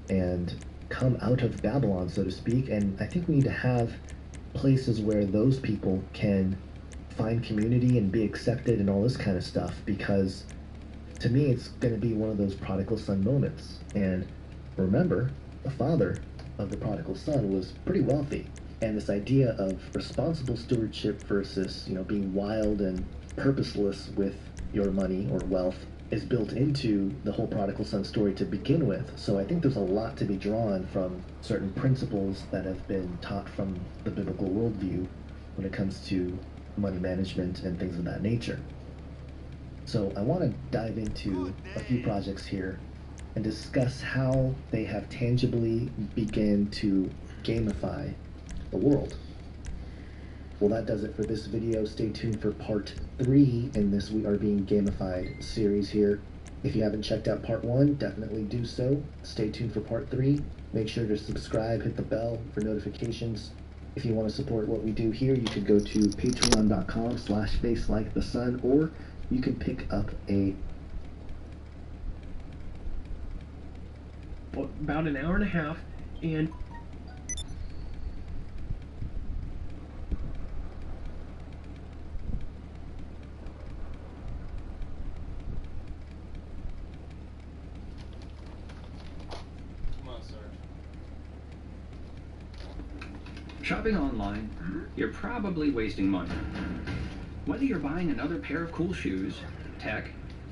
Speaker 1: and come out of Babylon, so to speak, and I think we need to have places where those people can find community and be accepted and all this kind of stuff, because to me, it's going to be one of those prodigal son moments. And remember, the father of the prodigal son was pretty wealthy. And this idea of responsible stewardship versus, being wild and purposeless with your money or wealth is built into the whole prodigal son story to begin with. So I think there's a lot to be drawn from certain principles that have been taught from the biblical worldview when it comes to money management and things of that nature. So I want to dive into a few projects here and discuss how they have tangibly begun to gamify the world. Well, that does it for this video. Stay tuned for part 3 in this We Are Being Gamified series here. If you haven't checked out part 1, definitely do so. Stay tuned for part 3. Make sure to subscribe, hit the bell for notifications. If you want to support what we do here, you could go to patreon.com/facelikethesun, or you can pick up
Speaker 8: about an hour and a half, and Shopping online, you're probably wasting money. Whether you're buying another pair of cool shoes, tech,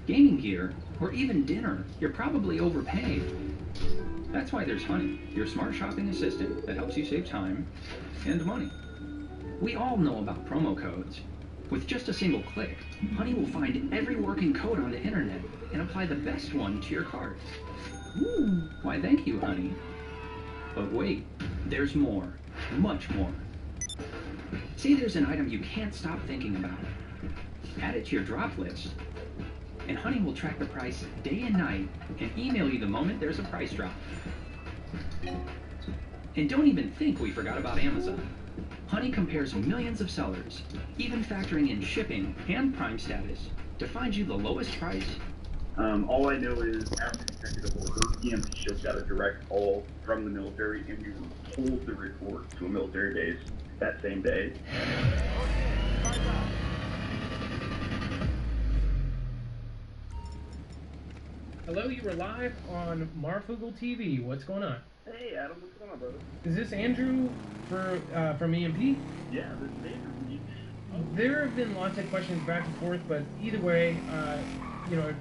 Speaker 8: gaming gear, or even dinner, you're probably overpaying. That's why there's Honey, your smart shopping assistant that helps you save time and money. We all know about promo codes. With just a single click, Honey will find every working code on the internet and apply the best one to your cart. Why, thank you, Honey. But wait, there's more, much more. Say there's an item you can't stop thinking about. Add it to your drop list, and Honey will track the price day and night and email you the moment there's a price drop. And don't even think we forgot about Amazon. Honey compares millions of sellers, even factoring in shipping and Prime status, to find you the lowest price.
Speaker 10: All I know is after executive order, EMP ships got a direct call from the military, and we were told to report to a military base that same day.
Speaker 11: Hello, you were live on Marfugal TV. What's going on?
Speaker 10: Hey, Adam, what's going on, brother?
Speaker 11: Is this Andrew from EMP?
Speaker 10: Yeah, this is Andrew from EMP.
Speaker 11: There have been lots of questions back and forth, but either way, you know,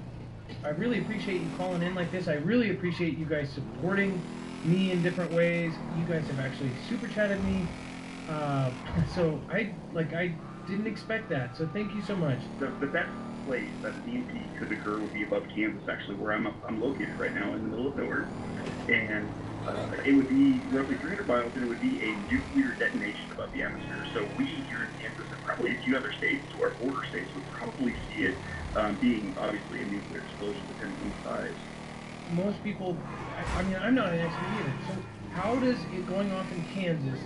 Speaker 11: I really appreciate you calling in like this. I really appreciate you guys supporting me in different ways. You guys have actually super chatted me. So I didn't expect that. So thank you so much.
Speaker 10: The best place that an EMP could occur would be above Kansas, actually, where I'm located right now in the middle of nowhere. And it would be roughly 300 miles, and it would be a nuclear detonation above the atmosphere. So we here in Kansas, and probably a few other states, to our border states, would probably see it being obviously a nuclear explosion, depending on the size.
Speaker 11: Most people, I mean, I'm not an expert either. So how does it going off in Kansas?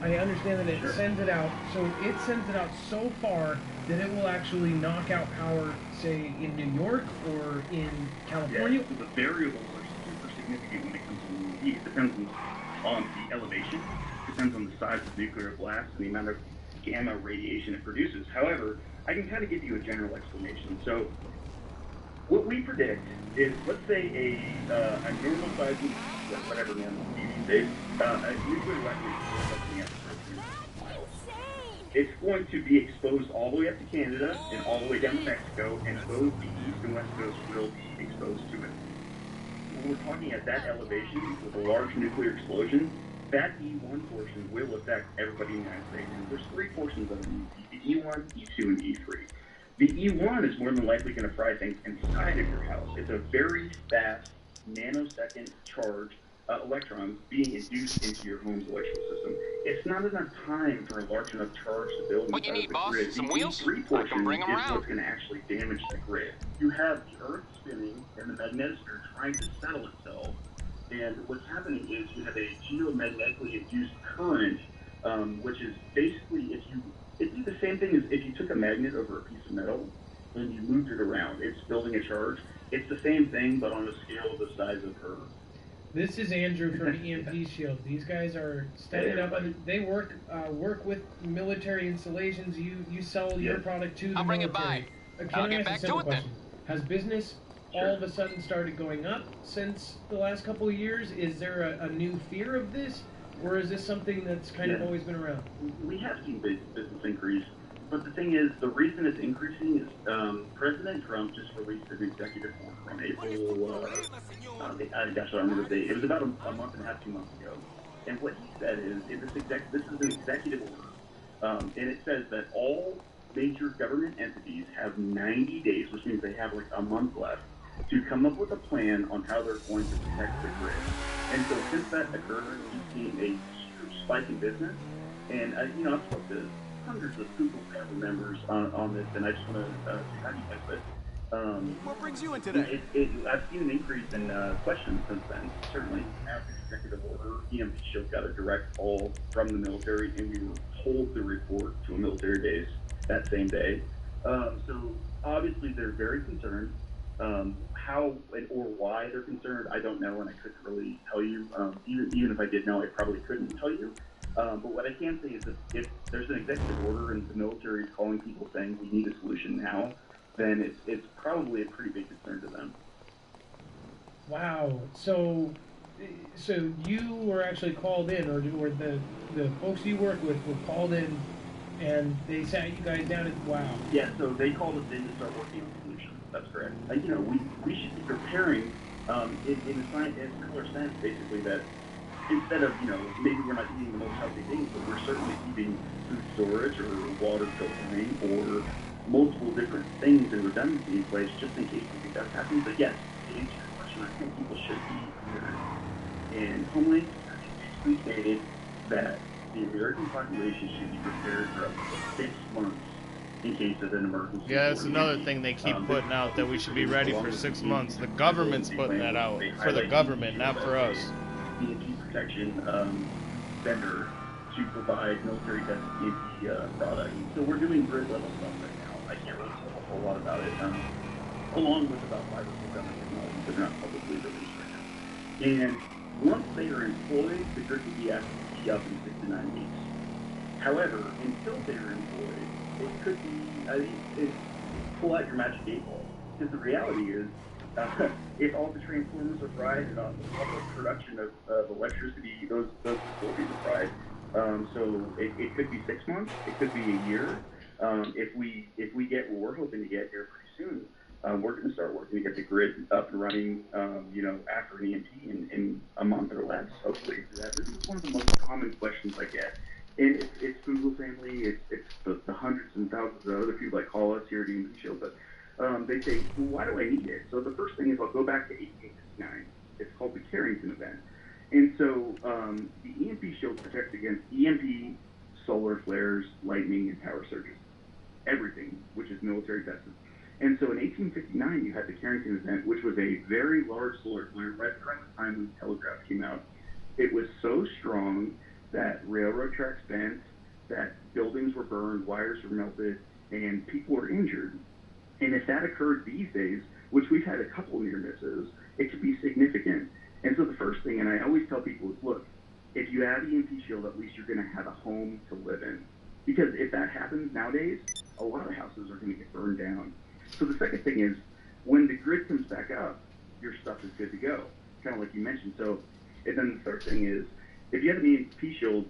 Speaker 11: I understand that it sends it out. So it sends it out so far that it will actually knock out power, say, in New York or in California?
Speaker 10: Yeah, so the variables are super significant when it comes to EMP. It depends on the elevation, depends on the size of the nuclear blast, and the amount of gamma radiation it produces. However, I can kind of give you a general explanation. So what we predict is, let's say a normal size, whatever man these days, a nuclear weapon is something else. It's going to be exposed all the way up to Canada and all the way down to Mexico, and both the east and west coast will be exposed to it. When we're talking at that elevation with a large nuclear explosion, that E1 portion will affect everybody in the United States. And there's three portions of the E1, E2, and E3. The E1 is more than likely going to fry things inside of your house. It's a very fast, nanosecond charge electrons being induced into your home's electrical system. It's not enough time for a large enough charge to build inside of the grid.
Speaker 12: Some wheels?
Speaker 10: The E3 portion
Speaker 12: I can bring them
Speaker 10: is
Speaker 12: around.
Speaker 10: what's going to actually damage the grid. You have the Earth spinning and the magnetosphere trying to settle itself. And what's happening is you have a geomagnetically induced current, which is basically it'd be the same thing as if you took a magnet over a piece of metal and you moved it around. It's building a charge. It's the same thing, but on a scale the size of Earth.
Speaker 11: This is Andrew from EMP Shield. These guys are standing up. They work with military installations. You sell your product to the
Speaker 12: I'll bring
Speaker 11: military.
Speaker 12: it by. I'll get back to it then.
Speaker 11: Has business all of a sudden started going up since the last couple of years? Is there a new fear of this, or is this something that's kind of always been around?
Speaker 10: We have seen business increase, but the thing is, the reason it's increasing is President Trump just released an executive order on April, I don't remember the date. It was about a month and a half, 2 months ago. And what he said is this is an executive order, and it says that all major government entities have 90 days, which means they have like a month left, to come up with a plan on how they're going to protect the grid. And so since that occurred, we've seen a huge spike in business. And, I've spoken to hundreds of Google family members on this, and I just want to say how do you guys, but
Speaker 12: what brings you in today?
Speaker 10: I've seen an increase in questions since then. Certainly, after executive order, EMP Shield got a direct call from the military, and we were told to report to a military base that same day. So obviously, they're very concerned. How or why they're concerned, I don't know, and I couldn't really tell you. Even if I did know, I probably couldn't tell you. But what I can say is that if there's an executive order and the military is calling people saying we need a solution now, then it's probably a pretty big concern to them.
Speaker 11: Wow. So So you were actually called in, or the folks you work with were called in, and they sat you guys down and wow.
Speaker 10: Yeah, so they called us in to start working on solutions. That's correct. You know, we should be preparing in a similar sense, basically, that instead of, you know, maybe we're not eating the most healthy things, but we're certainly eating food storage or water filtering or multiple different things and redundancy in place just in case something does happen. But yes, to answer your question, I think people should be prepared. And Homeland basically stated that the American population should be prepared for up to 6 months in case of an emergency.
Speaker 13: Yeah, that's another thing they keep putting out, that we should be ready for 6 months. The government's putting that out. For the government, not for us.
Speaker 10: EMP protection vendor to provide military-tested EMP products. So we're doing grid-level stuff right now. I can't really tell a whole lot about it, along with about 5 or 6 other technologies that are not publicly released right now. And once they are employed, the grid will be asked to be up in 6 to 9 weeks. However, until they're employed, it could be, pull out your magic 8 ball. Because the reality is, if all the transformers are fried and all the production of electricity, those facilities are fried. So it could be 6 months, it could be a year. If we get what we're hoping to get here pretty soon, we're going to start working to get the grid up and running, you know, after an EMP in a month or less, hopefully. This is one of the most common questions I get. And it's Google family, it's the hundreds and thousands of other people that call us here at EMP Shield, but they say, well, why do I need it? So the first thing is I'll go back to 1869. It's called the Carrington event. And so the EMP Shield protects against EMP, solar flares, lightning, and power surges. Everything, which is military tested. And so in 1859, you had the Carrington event, which was a very large solar flare right around the time when the telegraph came out. It was so strong that railroad tracks bent, that buildings were burned, wires were melted, and people were injured. And if that occurred these days, which we've had a couple near misses, it could be significant. And so the first thing, and I always tell people is, look, if you add EMP Shield, at least you're going to have a home to live in. Because if that happens nowadays, a lot of houses are going to get burned down. So the second thing is, when the grid comes back up, your stuff is good to go, kind of like you mentioned. So, and then the third thing is, if you have an EMP Shield,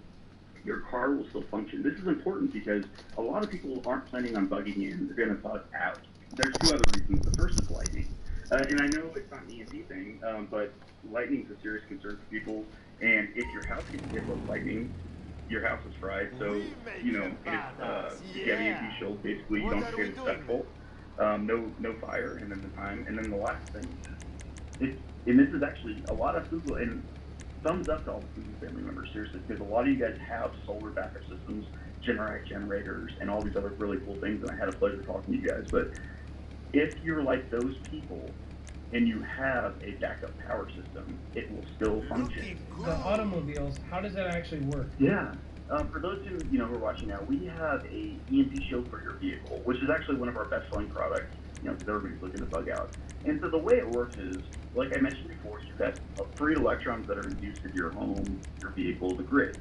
Speaker 10: your car will still function. This is important because a lot of people aren't planning on bugging in. They're going to bug out. There's 2 other reasons. The first is lightning. And I know it's not an EMP thing, but lightning is a serious concern for people. And if your house gets hit with lightning, your house is fried. So, you know, if you have an EMP Shield, basically you don't get a successful. No fire, and then the time. And then the last thing is, and this is actually a lot of Google, and thumbs up to all the Google family members, seriously, because a lot of you guys have solar backup systems, generators, and all these other really cool things, and I had a pleasure talking to you guys. But if you're like those people and you have a backup power system, it will still function.
Speaker 11: The automobiles, how does that actually work?
Speaker 10: Yeah. For those who are watching now, we have a EMP Shield for your vehicle, which is actually one of our best-selling products, because everybody's looking to bug out. And so the way it works is, like I mentioned before, you've got free electrons that are induced in your home, your vehicle, the grid.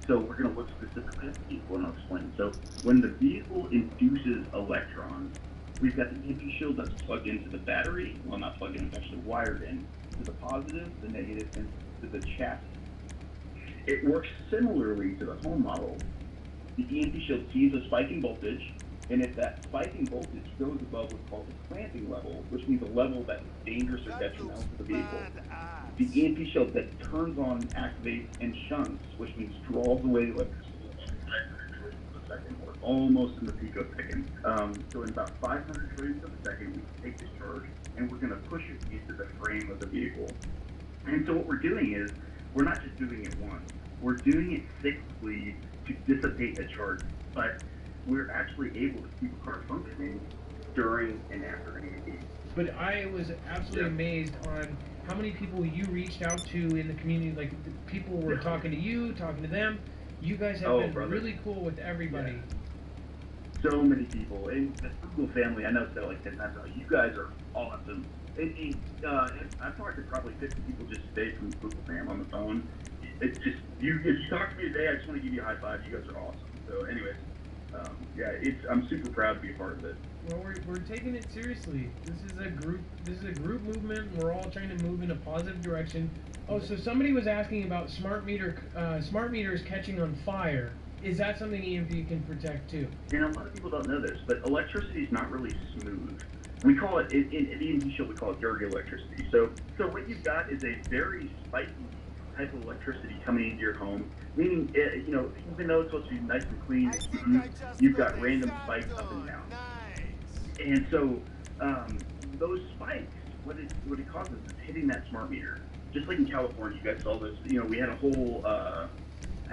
Speaker 10: So we're going to look specifically at the vehicle, and I'll explain. So when the vehicle induces electrons, we've got the EMP Shield that's plugged into the battery. Well, not plugged in, it's actually wired in to the positive, the negative, and to the chassis. It works similarly to the home model. The EMP Shield sees a spike in voltage, and if that spike in voltage goes above what's called the clamping level, which means a level that's dangerous or detrimental to the vehicle, the EMP Shield then turns on, activates, and shunts, which means draws away electricity at 500 trillions per second, or almost in the picosecond. So in about 500 trillions of a second, we take this charge, and we're going to push it into the frame of the vehicle. And so what we're doing is, we're not just doing it once. We're doing it cyclically to dissipate the charge, but we're actually able to keep a car functioning during and after an EMP.
Speaker 11: But I was absolutely amazed on how many people you reached out to in the community. Like, the people were talking to you, talking to them. You guys have been really cool with everybody.
Speaker 10: Yeah. So many people. And the Google family, I know it's like 10 times, you guys are awesome. I've talked to probably 50 people just today from Google fam on the phone. It's just, if you talk to me today, I just want to give you a high five. You guys are awesome. So anyways, Yeah, I'm super proud to be a part of it.
Speaker 11: Well, we're taking it seriously. This is a group movement. We're all trying to move in a positive direction. Oh, so somebody was asking about smart meters catching on fire. Is that something EMP can protect too?
Speaker 10: You know, a lot of people don't know this, but electricity is not really smooth. We call it, in the EMP Shield, we call it dirty electricity. So what you've got is a very spiky type of electricity coming into your home, meaning, you know, even though it's supposed to be nice and clean, you've got random spikes up and down. And so those spikes, what it causes is hitting that smart meter. Just like in California, you guys saw this, you know, we had a whole, I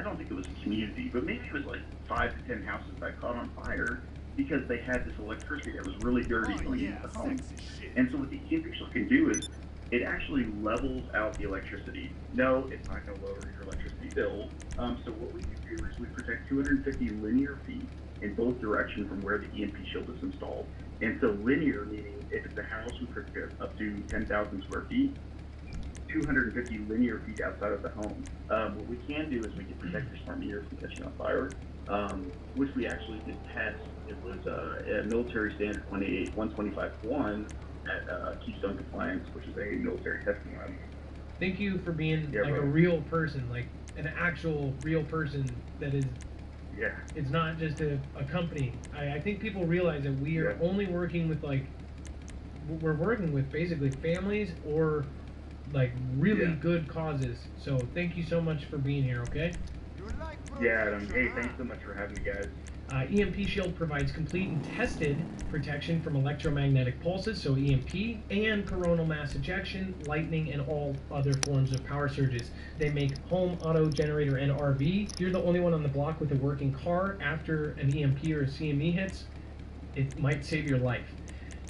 Speaker 10: don't think it was a community, but maybe it was like 5 to 10 houses that caught on fire because they had this electricity that was really dirty going into the home. And so what the EMP Shield can do is it actually levels out the electricity. No, it's not going to lower your electricity bill. So what we do is we protect 250 linear feet in both directions from where the EMP Shield is installed. And so linear, meaning if it's a house, we protect up to 10,000 square feet, 250 linear feet outside of the home. What we can do is we can protect your smart meter from catching on fire, which we actually did test. It was a military standard 125.1 at Keystone Compliance, which is a military testing lab.
Speaker 11: Thank you for being a real person, like an actual real person that is.
Speaker 10: Yeah.
Speaker 11: It's not just a company. I think people realize that we are only working with we're working with basically families or really good causes. So thank you so much for being here, okay?
Speaker 10: Yeah, Adam. Hey, thanks so much for having me, guys.
Speaker 11: EMP Shield provides complete and tested protection from electromagnetic pulses, so EMP, and coronal mass ejection, lightning, and all other forms of power surges. They make home, auto, generator, and RV. If you're the only one on the block with a working car after an EMP or a CME hits, it might save your life.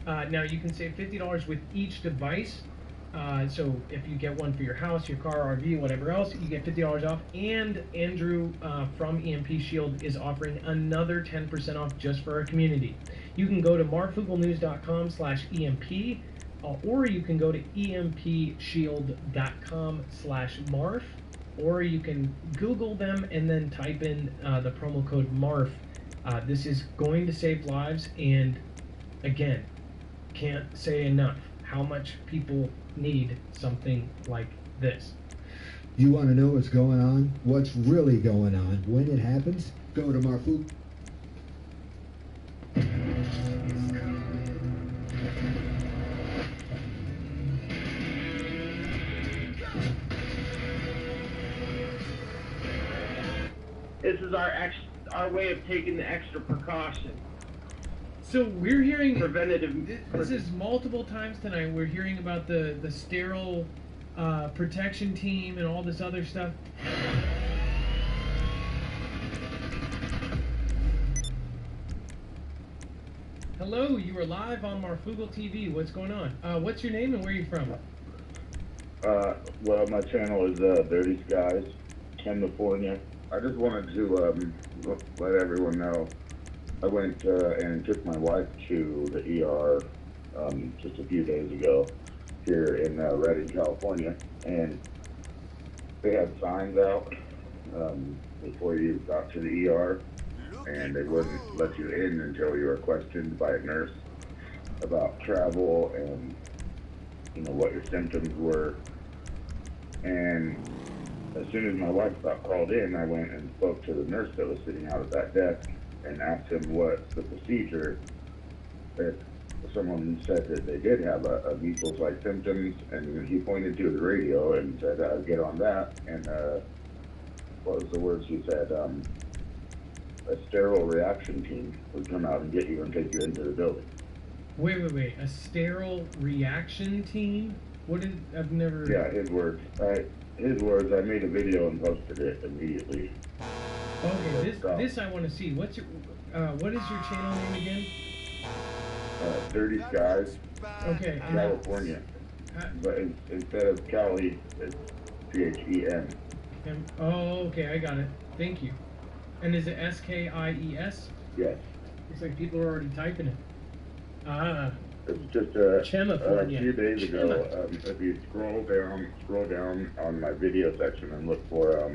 Speaker 11: Now, you can save $50 with each device. So if you get one for your house, your car, RV, whatever else, you get $50 off. And Andrew from EMP Shield is offering another 10% off just for our community. You can go to marfugalnews.com/EMP, or you can go to empshield.com/MARF, or you can Google them and then type in the promo code MARF. This is going to save lives, and again, can't say enough how much people need something like this.
Speaker 14: You want to know what's going on? What's really going on? When it happens, go to Marfu.
Speaker 15: This is our way of taking the extra precaution.
Speaker 11: So we're hearing
Speaker 15: preventative.
Speaker 11: This is multiple times tonight. We're hearing about the sterile protection team and all this other stuff. Hello, you are live on Marfugal TV. What's going on? What's your name and where are you from?
Speaker 16: Well, my channel is Dirty Skies, California. I just wanted to let everyone know I went and took my wife to the ER just a few days ago here in Redding, California, and they had signs out before you got to the ER, and they wouldn't let you in until you were questioned by a nurse about travel and, you know, what your symptoms were. And as soon as my wife got called in, I went and spoke to the nurse that was sitting out at that desk and asked him what's the procedure if someone said that they did have a measles-like symptoms, and he pointed to the radio and said, get on that, and what was the words he said? A sterile reaction team would come out and get you and take you into the building.
Speaker 11: Wait. A sterile reaction team? What is? I've never.
Speaker 16: Yeah, his words. I made a video and posted it immediately.
Speaker 11: Okay, this I want to see. What is your channel name again?
Speaker 16: Dirty Skies.
Speaker 11: Okay.
Speaker 16: California. But instead of Cali, it's P-H-E-N.
Speaker 11: Oh, okay, I got it. Thank you. And is it S-K-I-E-S?
Speaker 16: Yes.
Speaker 11: Looks like people are already typing it.
Speaker 16: It's just a
Speaker 11: few
Speaker 16: days ago. If you scroll down on my video section and look for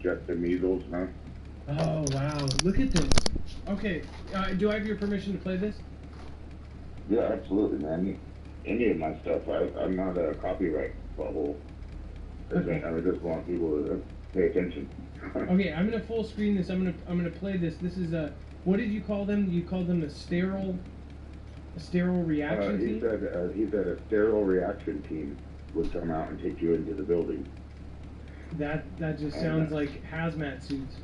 Speaker 16: just the measles, huh?
Speaker 11: Oh wow! Look at this. Okay, do I have your permission to play this?
Speaker 16: Yeah, absolutely, man. Any of my stuff, I'm not a copyright bubble.
Speaker 11: Okay.
Speaker 16: I just want people to pay attention.
Speaker 11: Okay, I'm gonna full screen this. I'm gonna play this. This is a, what did you call them? You called them a sterile reaction team?
Speaker 16: He said a sterile reaction team would come out and take you into the building.
Speaker 11: That just sounds like hazmat suits.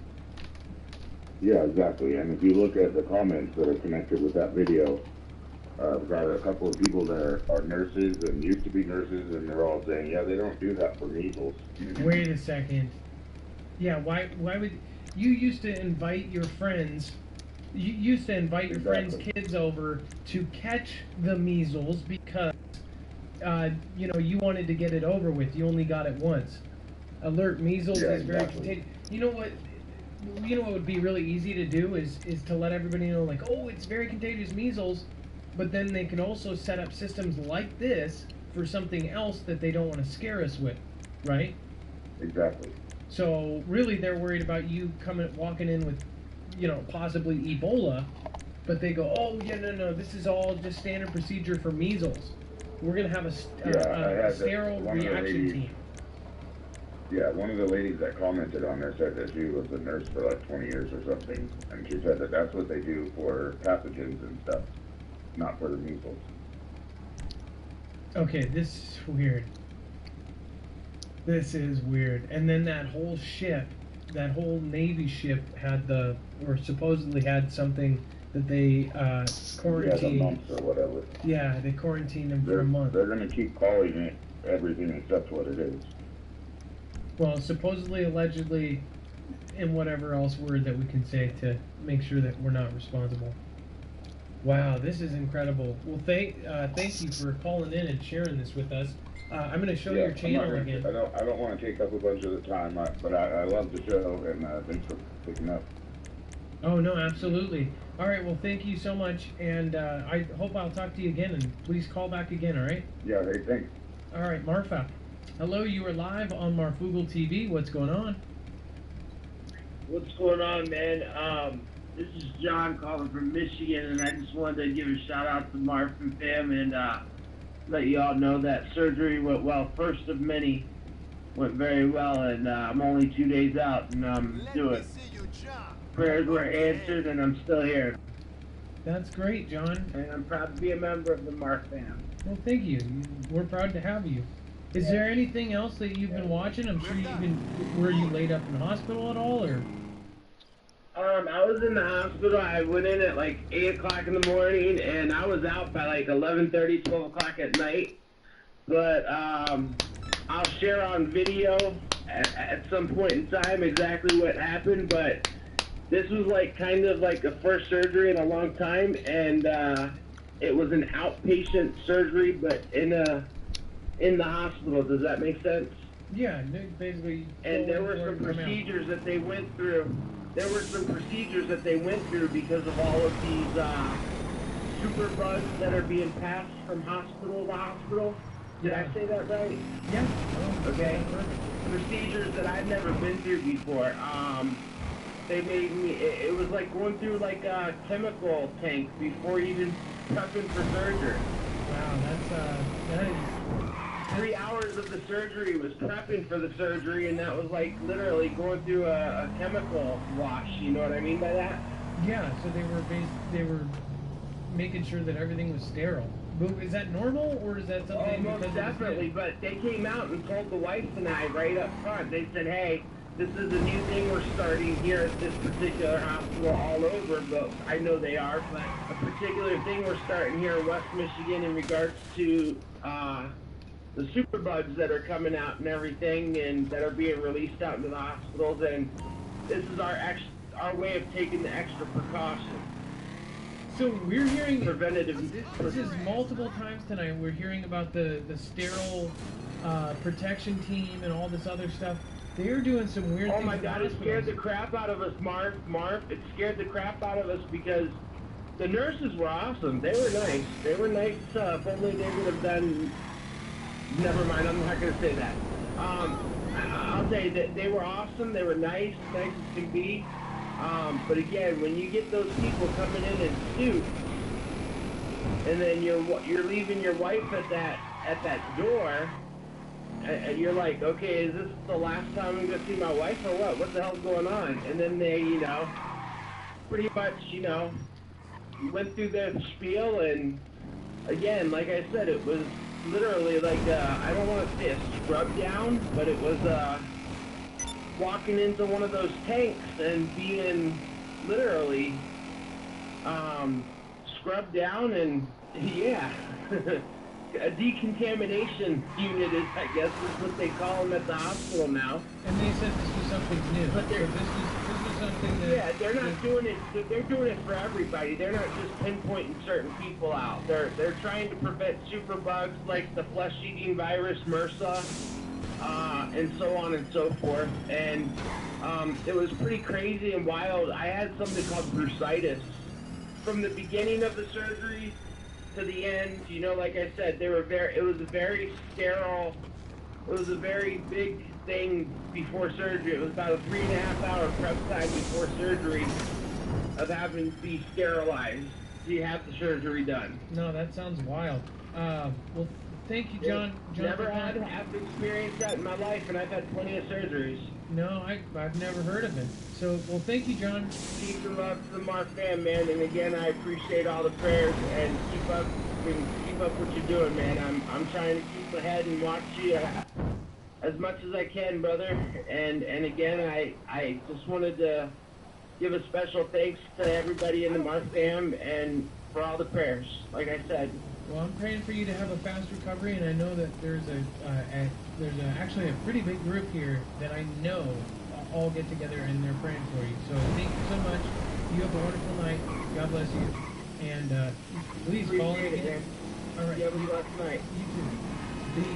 Speaker 16: Yeah, exactly. And if you look at the comments that are connected with that video, we've got a couple of people that are nurses and used to be nurses, and they're all saying, yeah, they don't do that for measles.
Speaker 11: Wait a second. Yeah, why would you used to invite your friends? You used to invite your friends' kids over to catch the measles because you wanted to get it over with. You only got it once. Alert, measles is very contagious. You know what would be really easy to do is to let everybody know, like, oh, it's very contagious, measles, but then they can also set up systems like this for something else that they don't want to scare us with, right?
Speaker 16: Exactly.
Speaker 11: So really, they're worried about you walking in with, possibly Ebola, but they go, oh yeah, no, this is all just standard procedure for measles. We're gonna have a sterile reaction team.
Speaker 16: Yeah, one of the ladies that commented on there said that she was a nurse for like 20 years or something, and she said that that's what they do for pathogens and stuff, not for the measles.
Speaker 11: Okay, this is weird. This is weird. And then that whole ship, that whole Navy ship supposedly had something that they quarantined.
Speaker 16: Yeah, the months or whatever.
Speaker 11: Yeah, they quarantined them for a month.
Speaker 16: They're going to keep calling it everything except what it is.
Speaker 11: Well, supposedly, allegedly, and whatever else word that we can say to make sure that we're not responsible. Wow, this is incredible. Well, thank you for calling in and sharing this with us. I'm going to show your channel again.
Speaker 16: I don't want to take up a bunch of the time, but I love the show, and thanks for picking up.
Speaker 11: Oh, no, absolutely. All right, well, thank you so much, and I hope I'll talk to you again, and please call back again, all right?
Speaker 16: Yeah, hey, thanks.
Speaker 11: All right, Marfa. Hello, you are live on Marfugal TV. What's going on?
Speaker 15: What's going on, man? This is John calling from Michigan, and I just wanted to give a shout out to Marf and fam and let you all know that surgery went well. First of many, went very well, and I'm only 2 days out, and I'm doing. Prayers were answered, and I'm still here.
Speaker 11: That's great, John.
Speaker 15: And I'm proud to be a member of the Marf fam.
Speaker 11: Well, thank you. We're proud to have you. Is there anything else that you've been watching? I'm sure were you laid up in the hospital at all, or?
Speaker 15: I was in the hospital. I went in at like 8 o'clock in the morning, and I was out by like 11:30, 12 o'clock at night. But I'll share on video at some point in time exactly what happened. But this was like kind of like the first surgery in a long time, and it was an outpatient surgery, but in the hospital. Does that make sense?
Speaker 11: Yeah, basically.
Speaker 15: And there were some procedures that they went through. Because of all of these super bugs that are being passed from hospital to hospital. Did I say that right?
Speaker 11: Yeah.
Speaker 15: Okay. Procedures that I've never been through before. They made me. It was like going through like a chemical tank before even prepping for surgery.
Speaker 11: Wow, that is.
Speaker 15: 3 hours of the surgery was prepping for the surgery, and that was like literally going through a chemical wash. You know what I mean by that?
Speaker 11: Yeah. So they were making sure that everything was sterile. But is that normal, or is that something?
Speaker 15: Oh, most definitely. But they came out and told the wife and I right up front. They said, "Hey, this is a new thing we're starting here at this particular hospital all over, but I know they are, but a particular thing we're starting here in West Michigan in regards to the superbugs that are coming out and everything, and that are being released out into the hospitals, and this is our way of taking the extra precaution."
Speaker 11: So we're hearing
Speaker 15: preventative.
Speaker 11: This is multiple times tonight. We're hearing about the sterile protection team and all this other stuff. They're doing some weird things.
Speaker 15: Oh my God! It scared the crap out of us, Marf. It scared the crap out of us because the nurses were awesome. They were nice. If only they would have done. Never mind, I'm not going to say that. I'll say that they were awesome. They were nice as can be. But again, when you get those people coming in suits, and then you're leaving your wife at that door, and you're like, okay, is this the last time I'm gonna see my wife or what? What the hell's going on? And then they, pretty much, went through the spiel, and again, like I said, it was literally like I don't want to say a scrub down, but it was walking into one of those tanks and being literally scrubbed down, and yeah, a decontamination unit is, I guess, is what they call them at the hospital now.
Speaker 11: And they said this was something new.
Speaker 15: But
Speaker 11: this was something that...
Speaker 15: Yeah, they're not doing it. They're doing it for everybody. They're not just pinpointing certain people out. They're trying to prevent superbugs like the flesh-eating virus MRSA, and so on and so forth. And it was pretty crazy and wild. I had something called bursitis from the beginning of the surgery to the end. Like I said, it was a very sterile. It was a very big thing before surgery. It was about a 3.5-hour prep time before surgery of having to be sterilized to have the surgery done.
Speaker 11: No, that sounds wild. Well, thank you, John.
Speaker 15: Never had to experience that in my life, and I've had plenty of surgeries.
Speaker 11: No, I've never heard of it. So, well, thank you, John.
Speaker 15: Keep the love to the Mark fam, man. And again, I appreciate all the prayers, and keep up what you're doing, man. I'm trying to keep ahead and watch you as much as I can, brother. And again, I just wanted to give a special thanks to everybody in the Mark fam and for all the prayers, like I said.
Speaker 11: Well, I'm praying for you to have a fast recovery, and I know that there's actually a pretty big group here that I know all get together and they're praying for you. So thank you so much. You have a wonderful night. God bless you. And please call in again. All right.
Speaker 15: You have a blessed night.
Speaker 11: You too. The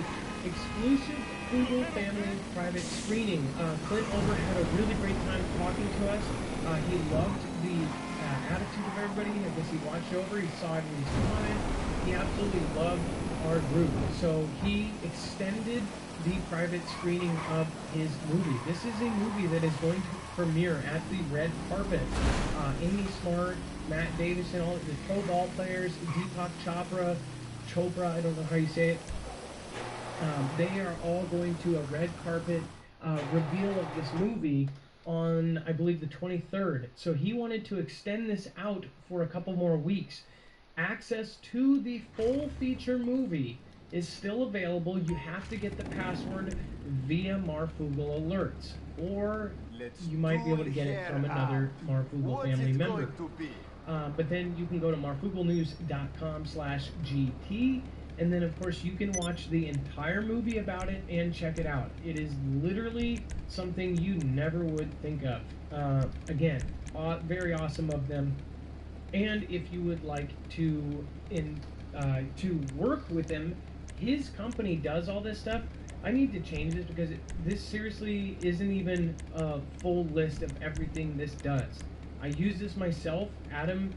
Speaker 11: exclusive Google Family private screening. Clint Over had a really great time talking to us. He loved the attitude of everybody. I guess he watched over. He saw everybody's comment. He absolutely loved our group. So he extended the private screening of his movie. This is a movie that is going to premiere at the red carpet. Amy Smart, Matt Davison, all the pro ball players, Deepak Chopra, I don't know how you say it. They are all going to a red carpet reveal of this movie on, I believe, the 23rd. So he wanted to extend this out for a couple more weeks. Access to the full feature movie is still available. You have to get the password via Marfoogle Alerts, or you might be able to get it from another Marfoogle family member. But then you can go to marfooglenews.com/GT, and then of course you can watch the entire movie about it and check it out. It is literally something you never would think of. Again, very awesome of them. And if you would like to work with him, his company does all this stuff. I need to change this because this seriously isn't even a full list of everything this does. I use this myself. Adam,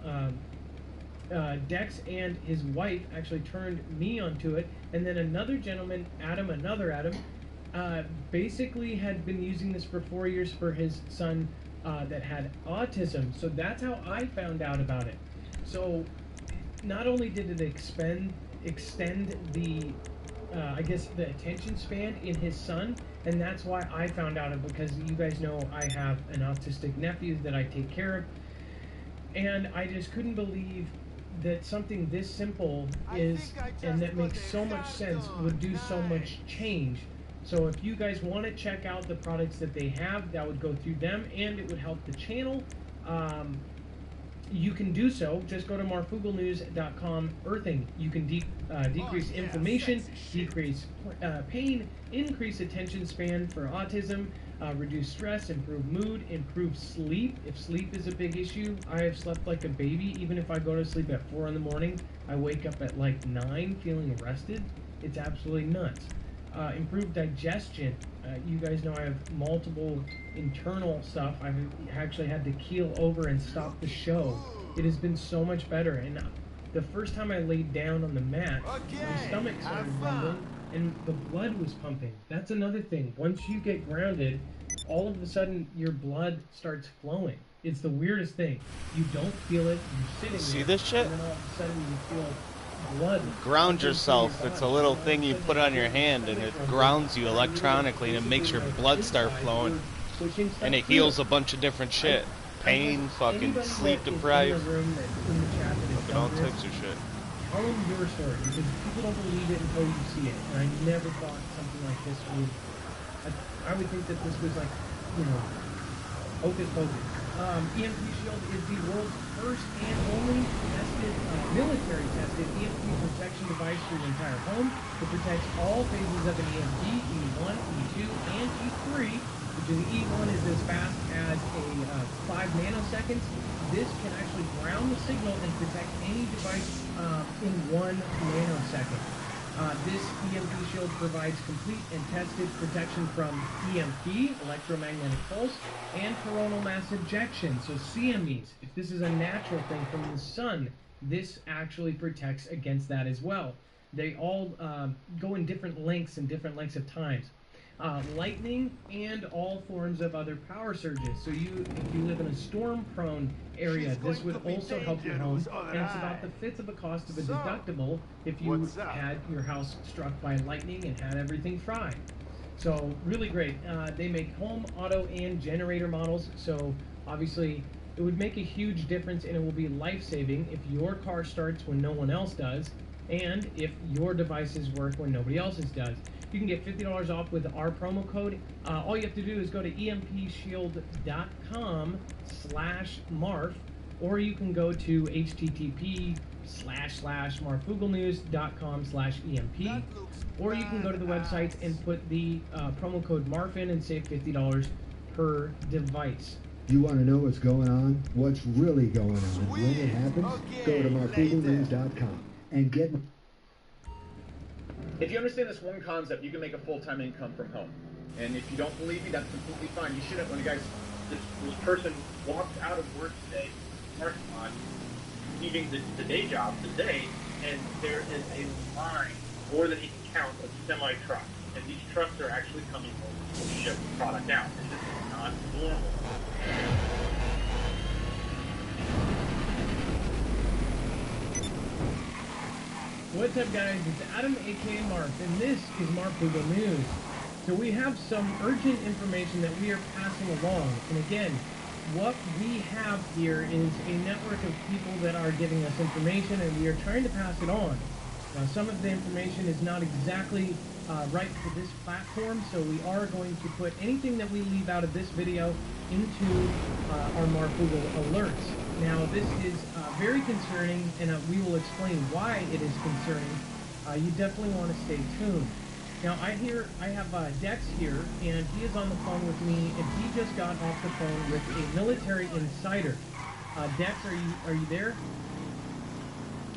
Speaker 11: Dex and his wife actually turned me onto it. And then another gentleman, another Adam, basically had been using this for 4 years for his son that had autism. So that's how I found out about it. So not only did it extend the I guess the attention span in his son, and that's why I found out it, because you guys know I have an autistic nephew that I take care of, and I just couldn't believe that something this simple and that makes so much sense would do so much change. So if you guys want to check out the products that they have, that would go through them, and it would help the channel. You can do so. Just go to marfooglenews.com. Earthing. You can decrease inflammation, decrease pain, increase attention span for autism, reduce stress, improve mood, improve sleep. If sleep is a big issue, I have slept like a baby. Even if I go to sleep at 4 in the morning, I wake up at like 9 feeling rested. It's absolutely nuts. Improved digestion. You guys know I have multiple internal stuff. I've actually had to keel over and stop the show. It has been so much better. And the first time I laid down on the mat, my stomach started rumbling and the blood was pumping. That's another thing. Once you get grounded, all of a sudden your blood starts flowing. It's the weirdest thing. You don't feel it. You're sitting
Speaker 13: See
Speaker 11: there,
Speaker 13: this shit?
Speaker 11: and then all of a sudden you feel blood.
Speaker 13: Ground yourself. It's a little thing you put on your hand, and it grounds you electronically, and it makes your blood start flowing, and it heals a bunch of different shit. Pain, fucking sleep deprived, fucking all types of shit.
Speaker 11: Tell them your story, because people don't believe it until you see it. And I never thought something like this would. I would think that this was like, you know, hocus pocus. EMP Shield is the world's first and only tested, military tested EMP protection device for your entire home. It protects all phases of an EMP, E1, E2, and E3, which is E1 is as fast as a 5 nanoseconds. This can actually ground the signal and protect any device in 1 nanosecond. This EMP shield provides complete and tested protection from EMP, electromagnetic pulse, and coronal mass ejection, so CMEs. If this is a natural thing from the sun, this actually protects against that as well. They all go in different lengths and different lengths of times. Lightning and all forms of other power surges. So if you live in a storm-prone area, this would also help your home. And it's about the fifth of the cost of a deductible if you had your house struck by lightning and had everything fried. So really great. They make home, auto, and generator models. So obviously it would make a huge difference, and it will be life-saving if your car starts when no one else does, and if your devices work when nobody else's does. You can get $50 off with our promo code. All you have to do is go to empshield.com/marf, or you can go to http://marfugelnews.com/emp, or you can go to the website and put the promo code MARF in and save $50 per device.
Speaker 14: You want to know what's going on? What's really going on? When it happens, go to marfugelnews.com and get...
Speaker 17: If you understand this one concept, you can make a full-time income from home. And if you don't believe me, that's completely fine. You shouldn't. When this person walks out of work today, parking lot, leaving the day job today, and there is a line more than he can count of semi-trucks. And these trucks are actually coming over to ship product out. And this is not normal.
Speaker 11: What's up, guys? It's Adam, aka Marf, and this is Marfugal News. So we have some urgent information that we are passing along. And again, what we have here is a network of people that are giving us information, and we are trying to pass it on. Now, some of the information is not exactly right for this platform, so we are going to put anything that we leave out of this video into our Marfugal alerts. Now, this is very concerning, and we will explain why it is concerning. You definitely want to stay tuned. Now, I have Dex here, and he is on the phone with me, and he just got off the phone with a military insider. Dex, are you there?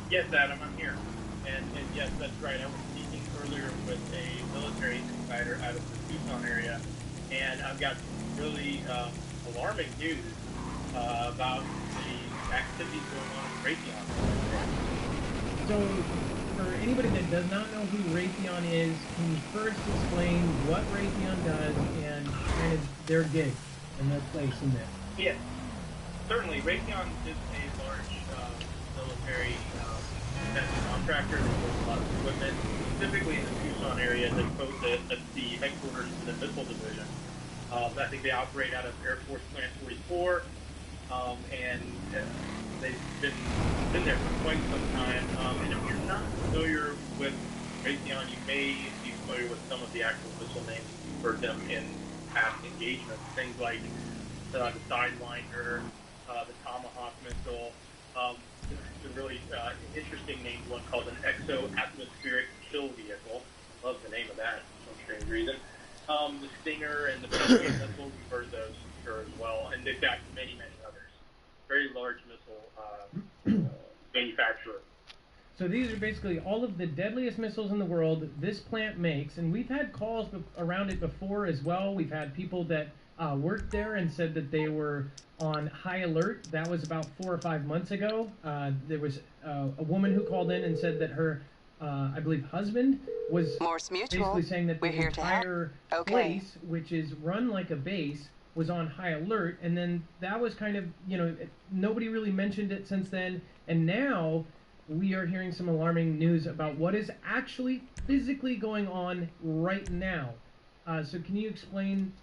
Speaker 18: Yes, Adam, I'm here. And yes, that's right. I was speaking earlier with a military insider out of the Tucson area, and I've got really alarming news about the activities going on at Raytheon.
Speaker 11: So, for anybody that does not know who Raytheon is, can you first explain what Raytheon does and kind of their gig and their place in this?
Speaker 18: Yes, certainly. Raytheon is a large military defense contractor. They build a lot of equipment, specifically in the Tucson area. They post at the headquarters of the missile division. I think they operate out of Air Force Plant 44. And they've been there for quite some time. And if you're not familiar with Raytheon, you may be familiar with some of the actual missile names. You've heard them in past engagements. Things like the Sidewinder, the Tomahawk missile. It's a really interesting named one called an exo-atmospheric kill vehicle. I love the name of that for some strange reason. The Stinger and the Patriot missile, we've heard those sure as well. And they've got many others. Very large missile manufacturer.
Speaker 11: So these are basically all of the deadliest missiles in the world this plant makes, and we've had calls around it before as well. We've had people that worked there and said that they were on high alert. That was about 4 or 5 months ago. There was a woman who called in and said that her, I believe, husband was basically saying that the entire place, which is run like a base, was on high alert, and then that was kind of, nobody really mentioned it since then, and now we are hearing some alarming news about what is actually physically going on right now. So can you explain,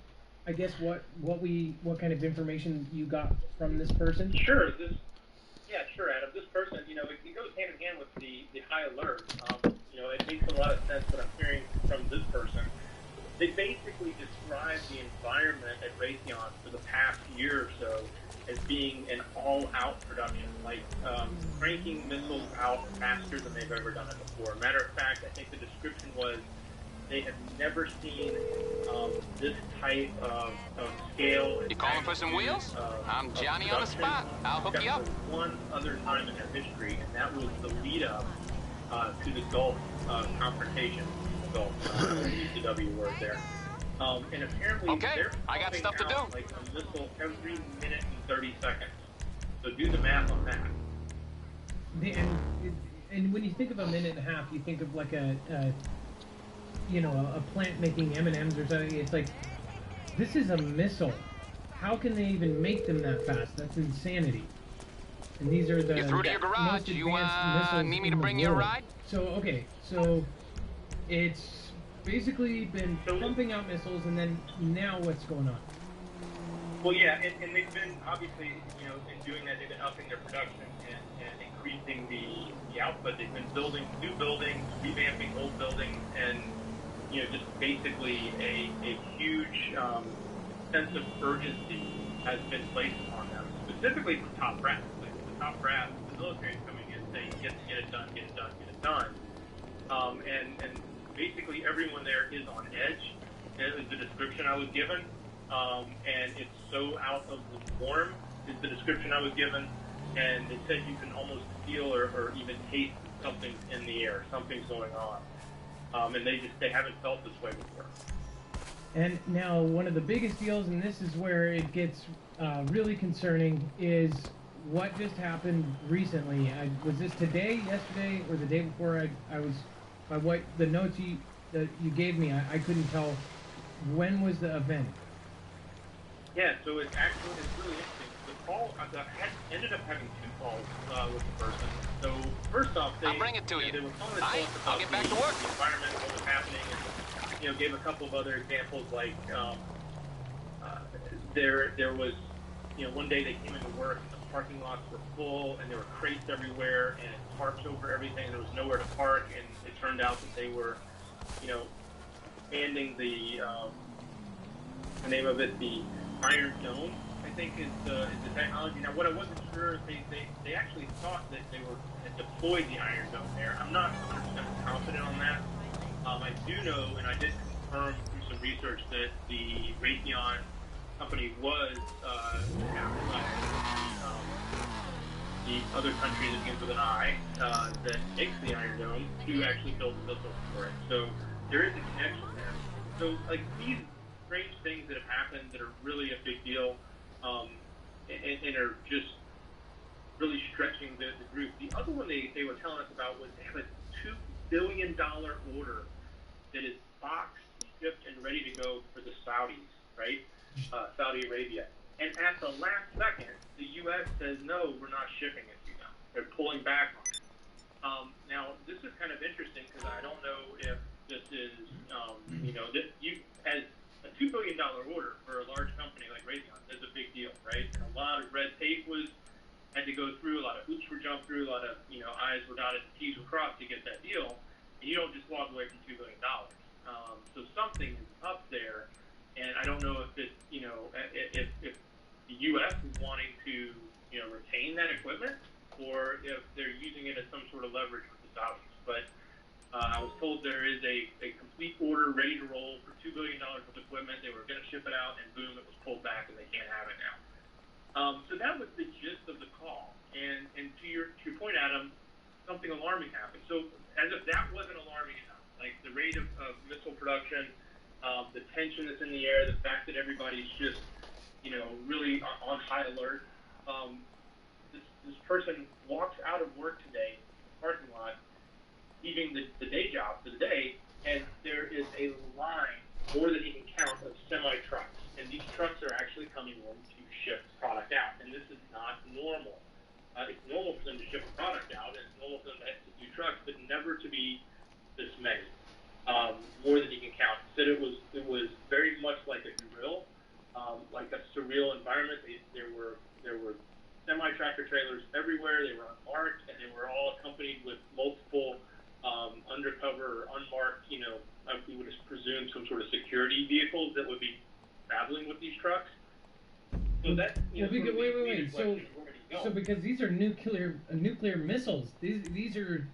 Speaker 11: I guess, what kind of information you got from this person?
Speaker 18: Sure. Sure, Adam. This person, it goes hand in hand with the high alert. It makes a lot of sense what I'm hearing from this person. They basically describe the environment at Raytheon for the past year or so as being an all-out production, like cranking missiles out faster than they've ever done it before. Matter of fact, I think the description was they have never seen this type of scale.
Speaker 12: You calling for some wheels? I'm Johnny on the spot. I'll hook you up.
Speaker 18: One other time in their history, and that was the lead-up to the Gulf confrontation. The Gulf, use the W word there. And apparently, they're
Speaker 12: I got stuff to do.
Speaker 18: Like a missile every minute and 30 seconds. So do the math on that.
Speaker 11: And when you think of a minute and a half, you think of like a plant making M&Ms or something. It's like, this is a missile. How can they even make them that fast? That's insanity. And these are the
Speaker 12: You're through to your garage.
Speaker 11: most
Speaker 12: You
Speaker 11: advanced missiles
Speaker 12: need me
Speaker 11: in
Speaker 12: to
Speaker 11: the
Speaker 12: bring you a
Speaker 11: world.
Speaker 12: ride?
Speaker 11: So it's basically been pumping out missiles, and then now what's going on?
Speaker 18: Well, yeah, and they've been, obviously, in doing that, they've been upping their production and increasing the output. They've been building new buildings, revamping old buildings, and, just basically a huge sense of urgency has been placed upon them, specifically from top brass. Like, the top brass, the military is coming in saying, get it done, get it done, get it done. And basically everyone there is on edge, is the description I was given. And it's so out of the norm is the description I was given. And they said you can almost feel or even taste something in the air, something's going on. And they haven't felt this way before.
Speaker 11: And now one of the biggest deals, and this is where it gets really concerning, is what just happened recently. Was this today, yesterday, or the day before? I was, by what the notes that you gave me, I couldn't tell. When was the event?
Speaker 18: Yeah, so it's really interesting. The call, I ended up having two calls with the person. So first off,
Speaker 12: I'll bring it to you.
Speaker 18: They were calling us
Speaker 12: I'll get back to work.
Speaker 18: The environment, what was happening, and gave a couple of other examples, like there was, one day they came into work, and the parking lots were full, and there were crates everywhere, and tarps over everything, and there was nowhere to park, and it turned out that they were, expanding the name of it, the Iron Dome, I think is the technology. Now, what I wasn't sure, they actually thought that they had deployed the Iron Dome there. I'm not 100% confident on that. I do know, and I did confirm through some research, that the Raytheon company was tapped by the other country that begins with an I that makes the Iron Dome to actually build the missiles for it. So there is a connection there. So, like, these strange things that have happened that are really a big deal, and are just really stretching the group. The other one they were telling us about was they have a $2 billion order that is boxed, shipped, and ready to go for the Saudis, right? Saudi Arabia. And at the last second, the U.S. says, no, we're not shipping it to them. They're pulling back on it. Now, this is kind of interesting because I don't know if this is, as a $2 billion order for a large company like Raytheon is a big deal, right? And a lot of red tape had to go through, a lot of hoops were jumped through, a lot of, I's were dotted, T's were crossed to get that deal. And you don't just walk away from $2 billion. So something is up there, and I don't know if it's, if the U.S. is wanting to, retain that equipment, or if they're using it as some sort of leverage with the Saudis. But I was told there is a complete order ready to roll for $2 billion worth of equipment. They were going to ship it out, and boom, it was pulled back, and they can't have it now. So that was the gist of the call. And to your point, Adam, something alarming happened. So as if that wasn't alarming enough, like the rate of missile production, the tension that's in the air, the fact that everybody's just, really on high alert. This person walks out of work today, parking lot, leaving the day job for the day, and there is a line, more than he can count, of semi-trucks and these trucks are actually coming in to ship product out, and this is not normal. It's normal for them to ship a product out, and it's normal for them to execute trucks, but never to be this many, more than you can count. Said it was very much like a drill, like a surreal environment. There were semi-tractor trailers everywhere. They were unmarked, and they were all accompanied with multiple undercover or unmarked, we would just presume some sort of security vehicles that would be traveling with these trucks. So that,
Speaker 11: wait. So because these are nuclear missiles, these are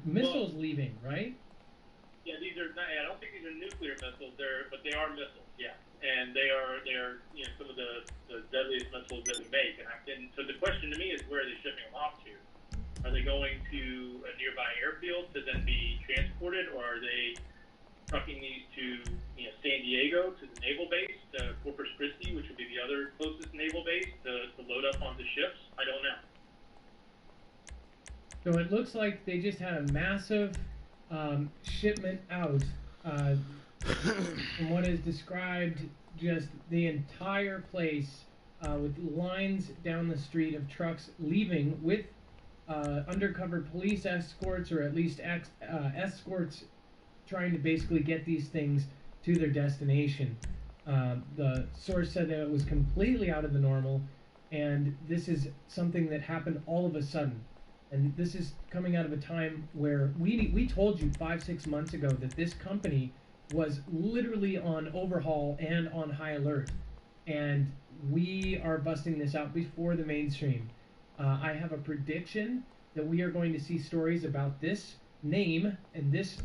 Speaker 11: missiles leaving, right?
Speaker 18: Yeah, these are. I don't think these are nuclear missiles. But they are missiles. Yeah, and they are some of the deadliest missiles that we make. And so the question to me is, where are they shipping them off to? Are they going to a nearby airfield to then be transported, or are they trucking these to San Diego, to the naval base, to Corpus Christi, which would be the other closest naval base, to load up onto ships? I don't know.
Speaker 11: So it looks like they just had a massive shipment out. From what is described, just the entire place with lines down the street of trucks leaving with undercover police escorts, or at least escorts trying to basically get these things to their destination. The source said that it was completely out of the normal, and this is something that happened all of a sudden. And this is coming out of a time where we told you 5-6 months ago that this company was literally on overhaul and on high alert. And we are busting this out before the mainstream. I have a prediction that we are going to see stories about this name and this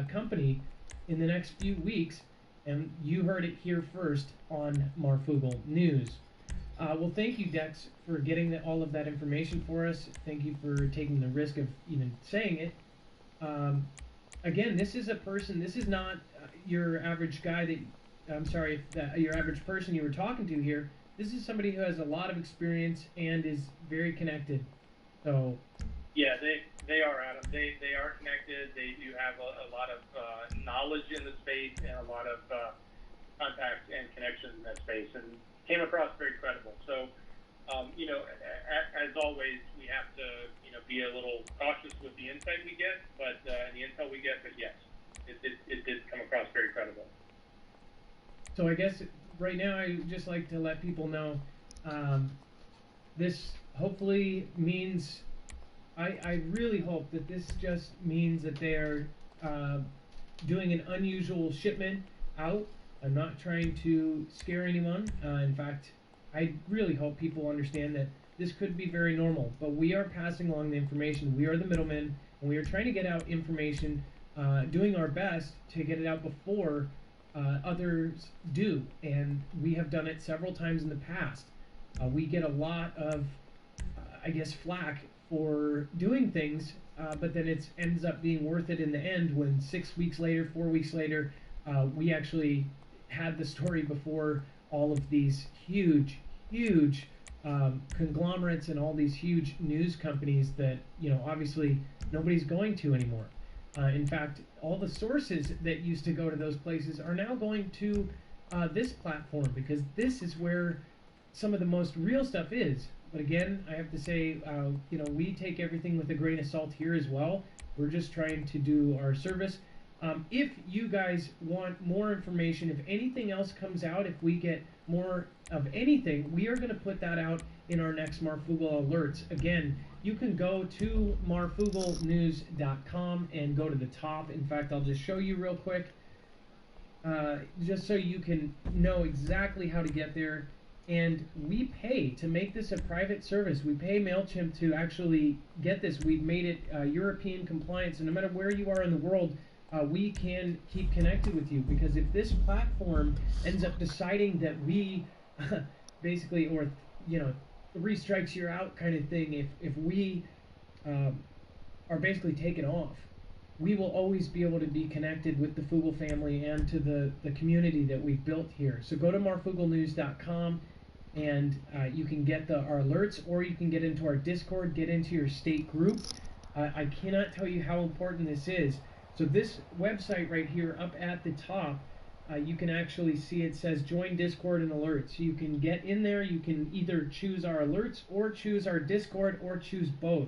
Speaker 11: company in the next few weeks, and you heard it here first on Marfoogle News. Well, thank you, Dex, for getting all of that information for us. Thank you for taking the risk of even saying it. Again, this is a person, this is not your average guy your average person you were talking to here. This is somebody who has a lot of experience and is very connected. So
Speaker 18: yeah, they are, Adam. They are connected. They do have a lot of knowledge in the space and a lot of contacts and connections in that space, and came across very credible. So, as always, we have to be a little cautious with the insight we get, but and the intel we get. But yes, it did come across very credible.
Speaker 11: So I guess right now I'd just like to let people know this hopefully means, I really hope that this just means that they're doing an unusual shipment out. I'm not trying to scare anyone. In fact, I really hope people understand that this could be very normal, but we are passing along the information. We are the middlemen, and we are trying to get out information, doing our best to get it out before others do, and we have done it several times in the past. We get a lot of, flack for doing things, but then it ends up being worth it in the end when 6 weeks later, 4 weeks later, we actually had the story before all of these huge conglomerates and all these huge news companies that, obviously nobody's going to anymore. In fact, all the sources that used to go to those places are now going to this platform, because this is where some of the most real stuff is. But again, I have to say, we take everything with a grain of salt here as well. We're just trying to do our service. If you guys want more information, if anything else comes out, if we get more of anything, we are going to put that out in our next Marfoogle Alerts. Again, you can go to marfooglenews.com and go to the top. In fact, I'll just show you real quick, just so you can know exactly how to get there. And we pay to make this a private service. We pay MailChimp to actually get this. We've made it European compliant, so no matter where you are in the world, we can keep connected with you. Because if this platform ends up deciding that we basically, or 3 strikes you're out kind of thing, if we are basically taken off, we will always be able to be connected with the Foogle family and to the community that we've built here. So go to marfooglenews.com and you can get our alerts, or you can get into our Discord, get into your state group. I cannot tell you how important this is. So this website right here up at the top, you can actually see it says join Discord and alerts. You can get in there. You can either choose our alerts or choose our Discord or choose both.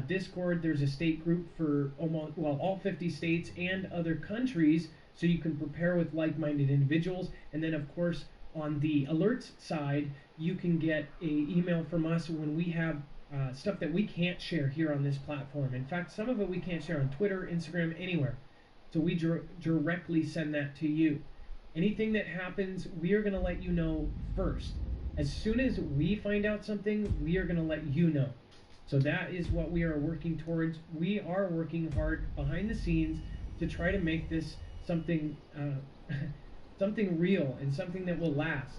Speaker 11: Discord, there's a state group for all 50 states and other countries, so you can prepare with like-minded individuals. And then, of course, on the alerts side, you can get an email from us when we have stuff that we can't share here on this platform. In fact, some of it we can't share on Twitter, Instagram, anywhere. So we directly send that to you. Anything that happens, we are going to let you know first. As soon as we find out something, we are going to let you know. So that is what we are working towards. We are working hard behind the scenes to try to make this something something real and something that will last.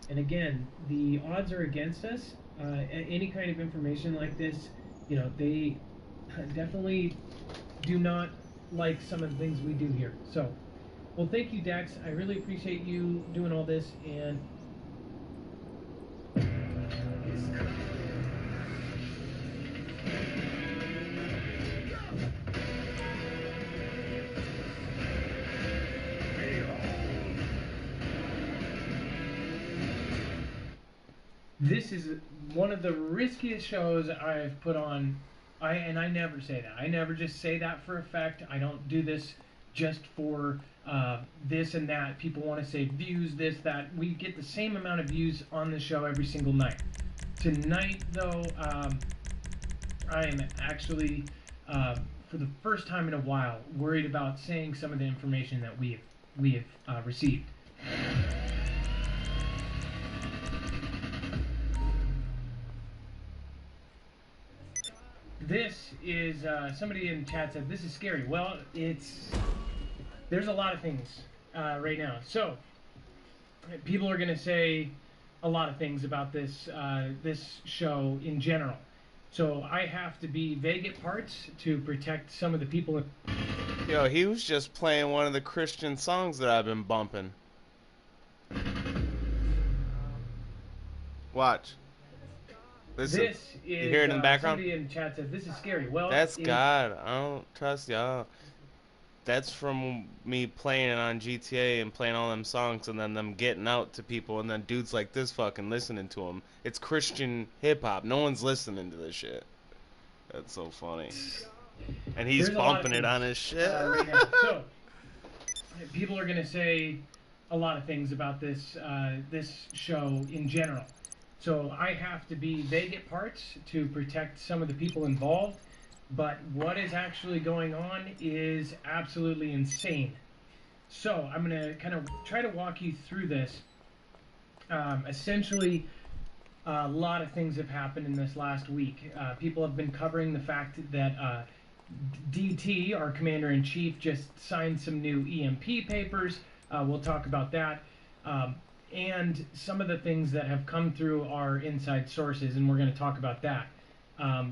Speaker 11: And again, the odds are against us. Any kind of information like this, you know, they definitely do not like some of the things we do here. So, well, thank you, Dex. I really appreciate you doing all this. And this is one of the riskiest shows I've put on. And I never say that. I never just say that for effect. I don't do this just for this and that. People want to say views, this, that. We get the same amount of views on the show every single night. Tonight, though, I am actually, for the first time in a while, worried about saying some of the information that we have received. This is, somebody in chat said, this is scary. Well, there's a lot of things right now. So, people are going to say a lot of things about this show in general. So I have to be vague at parts to protect some of the people.
Speaker 13: Yo, he was just playing one of the Christian songs that I've been bumping. Watch. Listen.
Speaker 11: This is,
Speaker 13: you hear it in the background?
Speaker 11: Somebody in chat said, this is scary. Well,
Speaker 13: that's God. I don't trust y'all. That's from me playing it on GTA and playing all them songs and then them getting out to people and then dudes like this fucking listening to them. It's Christian hip-hop. No one's listening to this shit. That's so funny. And he's bumping it on his shit.
Speaker 11: Right now. So, people are going to say a lot of things about this show in general. So I have to be vague at parts to protect some of the people involved. But what is actually going on is absolutely insane. So I'm going to kind of try to walk you through this. Essentially, a lot of things have happened in this last week. People have been covering the fact that DT, our commander-in-chief, just signed some new EMP papers. We'll talk about that. And some of the things that have come through our inside sources, and we're going to talk about that.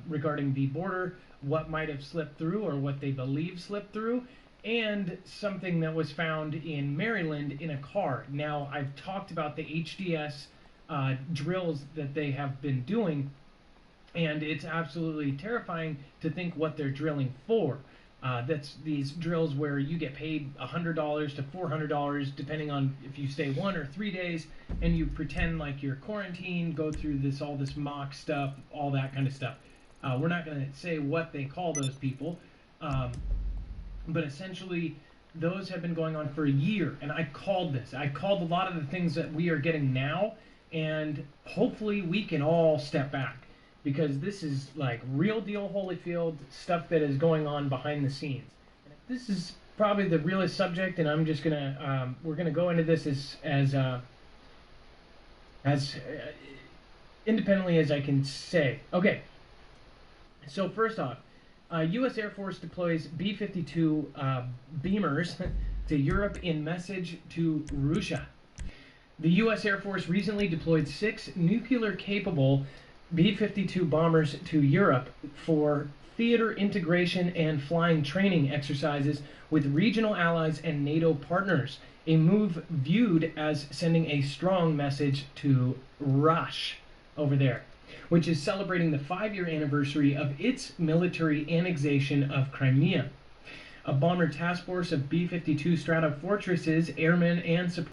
Speaker 11: Regarding the border, what might have slipped through or what they believe slipped through, and something that was found in Maryland in a car. Now, I've talked about the HDS drills that they have been doing, and it's absolutely terrifying to think what they're drilling for. That's these drills where you get paid $100 to $400 depending on if you stay 1 or 3 days, and you pretend like you're quarantined, go through all this mock stuff, all that kind of stuff. We're not going to say what they call those people, but essentially those have been going on for a year, and I called this. I called a lot of the things that we are getting now, and hopefully we can all step back. Because this is like real deal Holyfield stuff that is going on behind the scenes. This is probably the realest subject, and I'm just gonna we're gonna go into this as independently as I can say. Okay. So first off, U.S. Air Force deploys B-52 Beamers to Europe in message to Russia. The U.S. Air Force recently deployed 6 nuclear-capable B-52 bombers to Europe for theater integration and flying training exercises with regional allies and NATO partners, a move viewed as sending a strong message to Russia over there, which is celebrating the 5-year anniversary of its military annexation of Crimea. a bomber task force of B-52 Strata Fortresses, airmen, and support